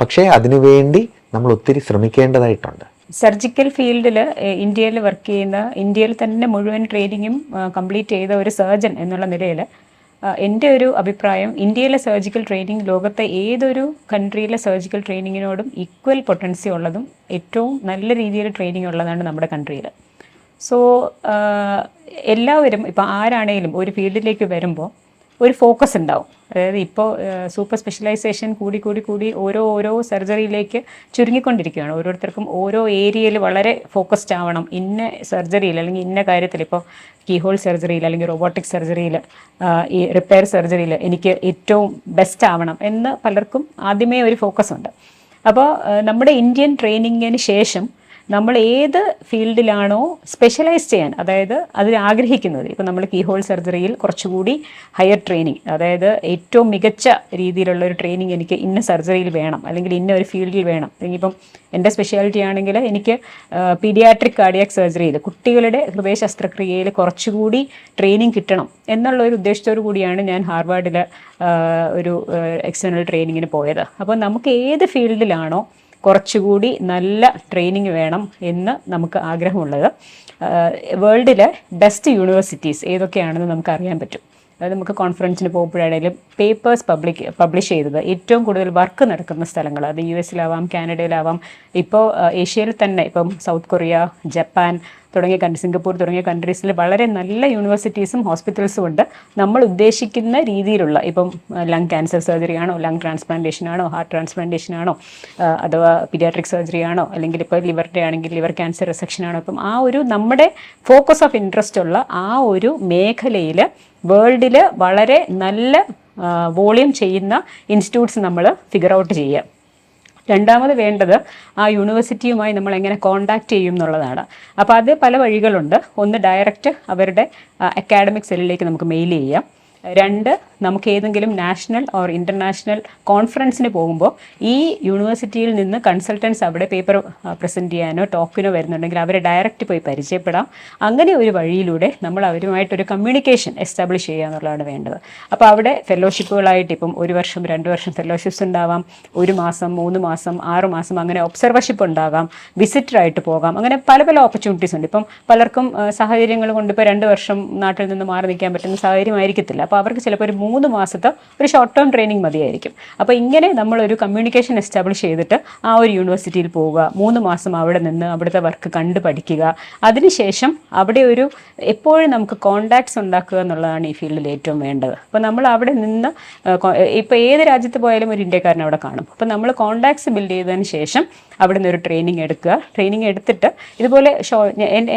പക്ഷേ അതിനുവേണ്ടി നമ്മൾ ഒത്തിരി ശ്രമിക്കേണ്ടതായിട്ടുണ്ട്. സർജിക്കൽ ഫീൽഡിൽ ഇന്ത്യയിൽ വർക്ക് ചെയ്യുന്ന, ഇന്ത്യയിൽ തന്നെ മുഴുവൻ ട്രെയിനിങ്ങും കംപ്ലീറ്റ് ചെയ്ത ഒരു സർജൻ എന്നുള്ള നിലയിൽ എൻ്റെ ഒരു അഭിപ്രായം, ഇന്ത്യയിലെ സർജിക്കൽ ട്രെയിനിങ് ലോകത്തെ ഏതൊരു കൺട്രിയിലെ സർജിക്കൽ ട്രെയിനിങ്ങിനോടും ഈക്വൽ പൊട്ടൻസി ഉള്ളതും ഏറ്റവും നല്ല രീതിയിൽ ട്രെയിനിങ് ഉള്ളതാണ് നമ്മുടെ കൺട്രിയിൽ. സോ എല്ലാവരും ഇപ്പോൾ ആരാണേലും ഒരു ഫീൽഡിലേക്ക് വരുമ്പോൾ ഒരു ഫോക്കസ് ഉണ്ടാവും. അതായത് ഇപ്പോൾ സൂപ്പർ സ്പെഷ്യലൈസേഷൻ കൂടി ഓരോ സർജറിയിലേക്ക് ചുരുങ്ങിക്കൊണ്ടിരിക്കുകയാണ്. ഓരോരുത്തർക്കും ഓരോ ഏരിയയിൽ വളരെ ഫോക്കസ്ഡ് ആവണം. ഇന്ന സർജറിയിൽ അല്ലെങ്കിൽ ഇന്ന കാര്യത്തിൽ, ഇപ്പോൾ കീഹോൾ സർജറിയിൽ അല്ലെങ്കിൽ റോബോട്ടിക് സർജറിയിൽ, ഈ റിപ്പയർ സർജറിയിൽ എനിക്ക് ഏറ്റവും ബെസ്റ്റ് ആവണം എന്ന് പലർക്കും ആദ്യമേ ഒരു ഫോക്കസ് ഉണ്ട്. അപ്പോൾ നമ്മുടെ ഇന്ത്യൻ ട്രെയിനിങ്ങിന് ശേഷം നമ്മൾ ഏത് ഫീൽഡിലാണോ സ്പെഷ്യലൈസ് ചെയ്യാൻ, അതായത് അതിന് ആഗ്രഹിക്കുന്നത്, ഇപ്പോൾ നമ്മൾ കീഹോൾ സർജറിയിൽ കുറച്ചുകൂടി ഹയർ ട്രെയിനിങ്, അതായത് ഏറ്റവും മികച്ച രീതിയിലുള്ള ഒരു ട്രെയിനിങ് എനിക്ക് ഇന്ന സർജറിയിൽ വേണം, അല്ലെങ്കിൽ ഇന്ന ഒരു ഫീൽഡിൽ വേണം. അല്ലെങ്കിൽ ഇപ്പം എൻ്റെ സ്പെഷ്യാലിറ്റി ആണെങ്കിൽ എനിക്ക് പീഡിയാട്രിക് കാർഡിയാക് സർജറിയിൽ, കുട്ടികളുടെ ഹൃദയ ശസ്ത്രക്രിയയിൽ കുറച്ചുകൂടി ട്രെയിനിങ് കിട്ടണം എന്നുള്ള ഒരു ഉദ്ദേശത്തോടു കൂടിയാണ് ഞാൻ ഹാർവാർഡിൽ ഒരു എക്സ്റ്റേണൽ ട്രെയിനിങ്ങിന് പോയത്. അപ്പോൾ നമുക്ക് ഏത് ഫീൽഡിലാണോ കുറച്ചുകൂടി നല്ല ട്രെയിനിങ് വേണം എന്ന് നമുക്ക് ആഗ്രഹമുള്ളത്, വേൾഡിലെ ബെസ്റ്റ് യൂണിവേഴ്സിറ്റീസ് ഏതൊക്കെയാണെന്ന് നമുക്ക് അറിയാൻ പറ്റും. അതായത് നമുക്ക് കോൺഫറൻസിന് പോകുമ്പോഴാണെങ്കിലും പേപ്പേഴ്സ് പബ്ലിഷ് ചെയ്തത്, ഏറ്റവും കൂടുതൽ വർക്ക് നടക്കുന്ന സ്ഥലങ്ങൾ, അത് US കാനഡയിലാവാം, ഇപ്പോൾ ഏഷ്യയിൽ തന്നെ ഇപ്പം സൗത്ത് കൊറിയ, ജപ്പാൻ തുടങ്ങിയ സിംഗപ്പൂർ തുടങ്ങിയ കൺട്രീസിൽ വളരെ നല്ല യൂണിവേഴ്സിറ്റീസും ഹോസ്പിറ്റൽസും ഉണ്ട്. നമ്മൾ ഉദ്ദേശിക്കുന്ന രീതിയിലുള്ള, ഇപ്പം ലങ് ക്യാൻസർ സർജറി ആണോ, ലങ് ട്രാൻസ്പ്ലാന്റേഷൻ ആണോ, ഹാർട്ട് ട്രാൻസ്പ്ലാന്റേഷൻ ആണോ, അഥവാ പീഡിയാട്രിക് സർജറി ആണോ, അല്ലെങ്കിൽ ഇപ്പോൾ ലിവറിൻ്റെ ആണെങ്കിൽ ലിവർ ക്യാൻസർ റിസെക്ഷൻ ആണോ, ഇപ്പം ആ ഒരു നമ്മുടെ ഫോക്കസ് ഓഫ് ഇൻട്രസ്റ്റ് ഉള്ള ആ ഒരു മേഖലയിൽ വേൾഡിൽ വളരെ നല്ല വോളിയം ചെയ്യുന്ന ഇൻസ്റ്റിറ്റ്യൂട്ട്സ് നമ്മൾ ഫിഗർ ഔട്ട് ചെയ്യുക. രണ്ടാമത് വേണ്ടത് ആ യൂണിവേഴ്സിറ്റിയുമായി നമ്മൾ എങ്ങനെ കോണ്ടാക്ട് ചെയ്യും എന്നുള്ളതാണ്. അപ്പോൾ അത് പല വഴികളുണ്ട്. ഒന്ന്, ഡയറക്റ്റ് അവരുടെ അക്കാഡമിക് സെല്ലിലേക്ക് നമുക്ക് മെയിൽ ചെയ്യാം. രണ്ട്, നമുക്ക് ഏതെങ്കിലും നാഷണൽ ഓർ ഇൻ്റർനാഷണൽ കോൺഫറൻസിന് പോകുമ്പോൾ ഈ യൂണിവേഴ്സിറ്റിയിൽ നിന്ന് കൺസൾട്ടൻസ് അവിടെ പേപ്പർ പ്രസൻറ്റ് ചെയ്യാനോ ടോക്കിനോ വരുന്നുണ്ടെങ്കിൽ അവരെ ഡയറക്റ്റ് പോയി പരിചയപ്പെടാം. അങ്ങനെ ഒരു വഴിയിലൂടെ നമ്മൾ അവരുമായിട്ടൊരു കമ്മ്യൂണിക്കേഷൻ എസ്റ്റാബ്ലിഷ് ചെയ്യുക എന്നുള്ളതാണ് വേണ്ടത്. അപ്പോൾ അവിടെ ഫെലോഷിപ്പുകളായിട്ട് ഇപ്പം 1 വർഷം 2 വർഷം ഫെലോഷിപ്സ് ഉണ്ടാവാം, 1 മാസം 3 മാസം 6 മാസം അങ്ങനെ ഒബ്സർവർഷിപ്പ് ഉണ്ടാകാം, വിസിറ്ററായിട്ട് പോകാം. അങ്ങനെ പല ഓപ്പർച്യൂണിറ്റീസ് ഉണ്ട്. ഇപ്പം പലർക്കും സാഹചര്യങ്ങൾ കൊണ്ട് ഇപ്പോൾ 2 വർഷം നാട്ടിൽ നിന്ന് മാറി നിൽക്കാൻ പറ്റുന്ന സാഹചര്യമായിരിക്കത്തില്ല. അപ്പോൾ അവർക്ക് ചിലപ്പോൾ ഒരു 3 മാസത്തെ ഒരു ഷോർട്ട് ടേം ട്രെയിനിങ് മതിയായിരിക്കും. അപ്പോൾ ഇങ്ങനെ നമ്മളൊരു കമ്മ്യൂണിക്കേഷൻ എസ്റ്റാബ്ലിഷ് ചെയ്തിട്ട് ആ ഒരു യൂണിവേഴ്സിറ്റിയിൽ പോവുക, 3 മാസം അവിടെ നിന്ന് അവിടുത്തെ വർക്ക് കണ്ട് പഠിക്കുക. അതിനുശേഷം അവിടെ ഒരു എപ്പോഴും നമുക്ക് കോണ്ടാക്ട്സ് ഉണ്ടാക്കുക എന്നുള്ളതാണ് ഈ ഫീൽഡിൽ ഏറ്റവും വേണ്ടത്. അപ്പോൾ നമ്മൾ അവിടെ നിന്ന് ഇപ്പോൾ ഏത് രാജ്യത്ത് പോയാലും ഒരു ഇന്ത്യക്കാരൻ അവിടെ കാണും. അപ്പോൾ നമ്മൾ കോണ്ടാക്ട്സ് ബിൽഡ് ചെയ്തതിന് ശേഷം അവിടെ നിന്ന് ഒരു ട്രെയിനിങ് എടുക്കുക. ട്രെയിനിങ് എടുത്തിട്ട് ഇതുപോലെ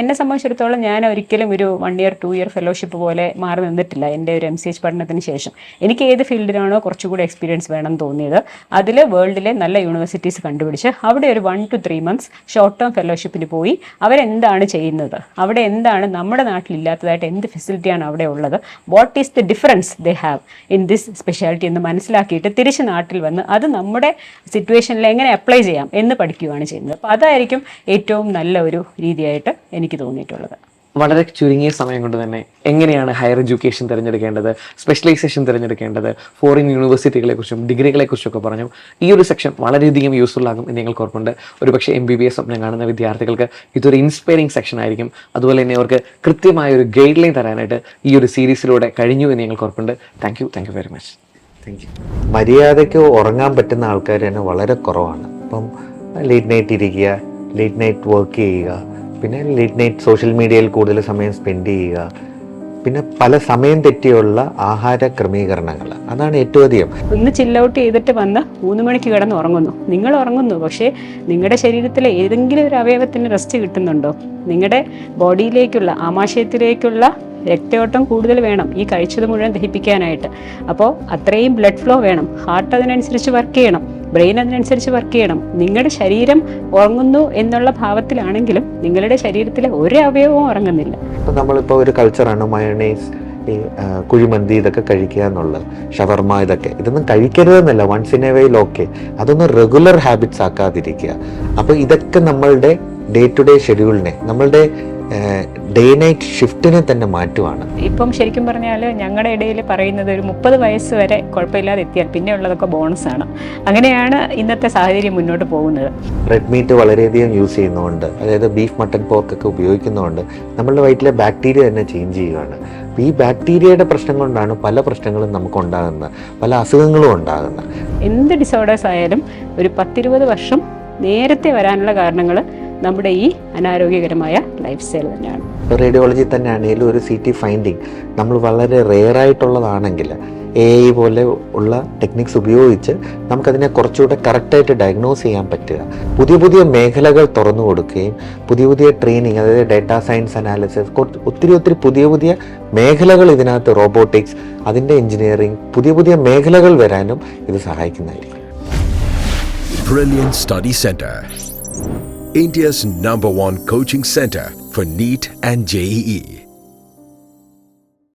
എന്നെ സംബന്ധിച്ചിടത്തോളം ഞാൻ ഒരിക്കലും ഒരു 1 year 2 year ഫെലോഷിപ്പ് പോലെ മാറി നിന്നിട്ടില്ല. എൻ്റെ ഒരു MCH പഠനത്തിന് ശേഷം എനിക്ക് ഏത് ഫീൽഡിലാണോ കുറച്ചുകൂടി എക്സ്പീരിയൻസ് വേണം തോന്നിയത് അതിൽ വേൾഡിലെ നല്ല യൂണിവേഴ്സിറ്റീസ് കണ്ടുപിടിച്ച് അവിടെ ഒരു 1 to 3 months ഷോർട്ട് ടേം ഫെലോഷിപ്പിന് പോയി അവരെന്താണ് ചെയ്യുന്നത്, അവിടെ എന്താണ് നമ്മുടെ നാട്ടിലില്ലാത്തതായിട്ട് എന്ത് ഫെസിലിറ്റിയാണ് അവിടെ ഉള്ളത്, what is the difference they have in this speciality എന്ന് മനസ്സിലാക്കിയിട്ട് തിരിച്ച് നാട്ടിൽ വന്ന് അത് നമ്മുടെ സിറ്റുവേഷനിൽ എങ്ങനെ അപ്ലൈ ചെയ്യാം എന്ന് പഠിക്കുകയാണ് ചെയ്യുന്നത്. അപ്പോൾ അതായിരിക്കും ഏറ്റവും നല്ല ഒരു രീതിയായിട്ട് എനിക്ക് തോന്നിയിട്ടുള്ളത്. വളരെ ചുരുങ്ങിയ സമയം കൊണ്ട് തന്നെ എങ്ങനെയാണ് ഹയർ എഡ്യൂക്കേഷൻ തിരഞ്ഞെടുക്കേണ്ടത്, സ്പെഷ്യലൈസേഷൻ തിരഞ്ഞെടുക്കേണ്ടത്, ഫോറിൻ യൂണിവേഴ്സിറ്റികളെ കുറിച്ചും ഡിഗ്രികളെ കുറിച്ചൊക്കെ പറഞ്ഞു. ഈ ഒരു സെക്ഷൻ വളരെയധികം യൂസ്ഫുൾ ആകും എന്ന് ഞങ്ങൾക്ക് ഉറപ്പുണ്ട്. ഒരുപക്ഷെ MBBS സ്വപ്നം കാണുന്ന വിദ്യാർത്ഥികൾക്ക് ഇതൊരു ഇൻസ്പയറിംഗ് സെക്ഷൻ ആയിരിക്കും. അതുപോലെ തന്നെ അവർക്ക് കൃത്യമായ ഒരു ഗൈഡ് ലൈൻ തരാനായിട്ട് ഈ ഒരു സീരീസിലൂടെ കഴിഞ്ഞു എന്ന് ഞങ്ങൾക്ക് ഉറപ്പുണ്ട്. Thank you very much. Thank you. മര്യാദയ്ക്ക് ഉറങ്ങാൻ പറ്റുന്ന ആൾക്കാർ തന്നെ വളരെ കുറവാണ്. അപ്പം ലേറ്റ് നൈറ്റ് ഇരിക്കുക, ലേറ്റ് നൈറ്റ് വർക്ക് ചെയ്യുക, പിന്നെ ലേറ്റ് നൈറ്റ് സോഷ്യൽ മീഡിയയിൽ കൂടുതൽ സമയം സ്പെൻഡ് ചെയ്യുക, പിന്നെ പല സമയം തെറ്റിയുള്ള ആഹാര ക്രമീകരണങ്ങൾ, അതാണ് ഏറ്റവും അധികം. ഒന്ന് ചിൽ ഔട്ട് ചെയ്തിട്ട് വന്ന് 3 മണിക്ക് കിടന്ന് ഉറങ്ങുന്നു. നിങ്ങൾ ഉറങ്ങുന്നു, പക്ഷേ നിങ്ങളുടെ ശരീരത്തിലെ ഏതെങ്കിലും ഒരു അവയവത്തിന് റെസ്റ്റ് കിട്ടുന്നുണ്ടോ? നിങ്ങളുടെ ബോഡിയിലേക്കുള്ള ആമാശയത്തിലേക്കുള്ള രക്തയോട്ടം കൂടുതൽ വേണം ഈ കഴിച്ചത് മുഴുവൻ ദഹിപ്പിക്കാനായിട്ട്. അപ്പോൾ അത്രയും ബ്ലഡ് ഫ്ലോ വേണം. ഹാർട്ട് അതിനനുസരിച്ച് വർക്ക് ചെയ്യണം, ബ്രെയിൻ അതിനനുസരിച്ച് വർക്ക് ചെയ്യണം. നിങ്ങളുടെ ശരീരം ഉറങ്ങുന്നു എന്നുള്ള ഭാവത്തിലാണെങ്കിലും നിങ്ങളുടെ ശരീരത്തിലെ ഒരു അവയവവും ഉറങ്ങുന്നില്ല. ഇപ്പം നമ്മളിപ്പോൾ ഒരു കൾച്ചറാണ് മയോണൈസ്, ഈ കുഴിമന്തി ഇതൊക്കെ കഴിക്കുക എന്നുള്ളത്, ഷവർമ ഇതൊന്നും കഴിക്കരുതെന്നല്ല, once in a while okay, അതൊന്നും റെഗുലർ ഹാബിറ്റ്സ് ആക്കാതിരിക്കുക. അപ്പോൾ ഇതൊക്കെ നമ്മളുടെ ഡേ ടു ഡേ ഷെഡ്യൂളിനെ, നമ്മളുടെ ഡേ നൈറ്റ് ഷിഫ്റ്റിനെ തന്നെ മാറ്റുവാണ്. ഇപ്പം ശരിക്കും പറഞ്ഞാൽ ഞങ്ങളുടെ ഇടയിൽ പറയുന്നത് ഒരു 30 വയസ്സ് വരെ കുഴപ്പമില്ലാതെ എത്തിയാൽ പിന്നെ ഉള്ളതൊക്കെ ബോണസാണ്. അങ്ങനെയാണ് ഇന്നത്തെ സാഹചര്യം മുന്നോട്ട് പോകുന്നത്. റെഡ് മീറ്റ് വളരെയധികം യൂസ് ചെയ്യുന്നതുകൊണ്ട്, അതായത് ബീഫ്, മട്ടൺ, പോർക്കൊക്കെ ഉപയോഗിക്കുന്നതുകൊണ്ട് നമ്മളുടെ വയറ്റിലെ ബാക്ടീരിയ തന്നെ ചേഞ്ച് ചെയ്യുകയാണ്. ഈ ബാക്ടീരിയയുടെ പ്രശ്നം കൊണ്ടാണ് പല പ്രശ്നങ്ങളും നമുക്ക് ഉണ്ടാകുന്നത്, പല അസുഖങ്ങളും ഉണ്ടാകുന്നത്. എന്ത് ഡിസോർഡേഴ്സ് ആയാലും ഒരു 10-20 വർഷം നേരത്തെ വരാനുള്ള കാരണങ്ങൾ നമ്മുടെ ഈ അനാരോഗ്യകരമായ ലൈഫ് സ്റ്റൈൽ തന്നെയാണ്. റേഡിയോളജി തന്നെ ആണെങ്കിലും ഒരു CT ഫൈൻഡിങ് നമ്മൾ വളരെ റെയറായിട്ടുള്ളതാണെങ്കിൽ AI പോലെ ഉള്ള ടെക്നിക്സ് ഉപയോഗിച്ച് നമുക്കതിനെ കുറച്ചുകൂടെ കറക്റ്റായിട്ട് ഡയഗ്നോസ് ചെയ്യാൻ പറ്റുക. പുതിയ പുതിയ മേഖലകൾ തുറന്നു കൊടുക്കുകയും പുതിയ പുതിയ ട്രെയിനിങ്, അതായത് ഡേറ്റാ സയൻസ് അനാലിസിസ്, ഒത്തിരി പുതിയ മേഖലകൾ ഇതിനകത്ത്, റോബോട്ടിക്സ്, അതിൻ്റെ എഞ്ചിനീയറിംഗ്, പുതിയ മേഖലകൾ വരാനും ഇത് സഹായിക്കുന്നതായിരിക്കും. Brilliant Study Center, India's #1 coaching center for NEET and JEE.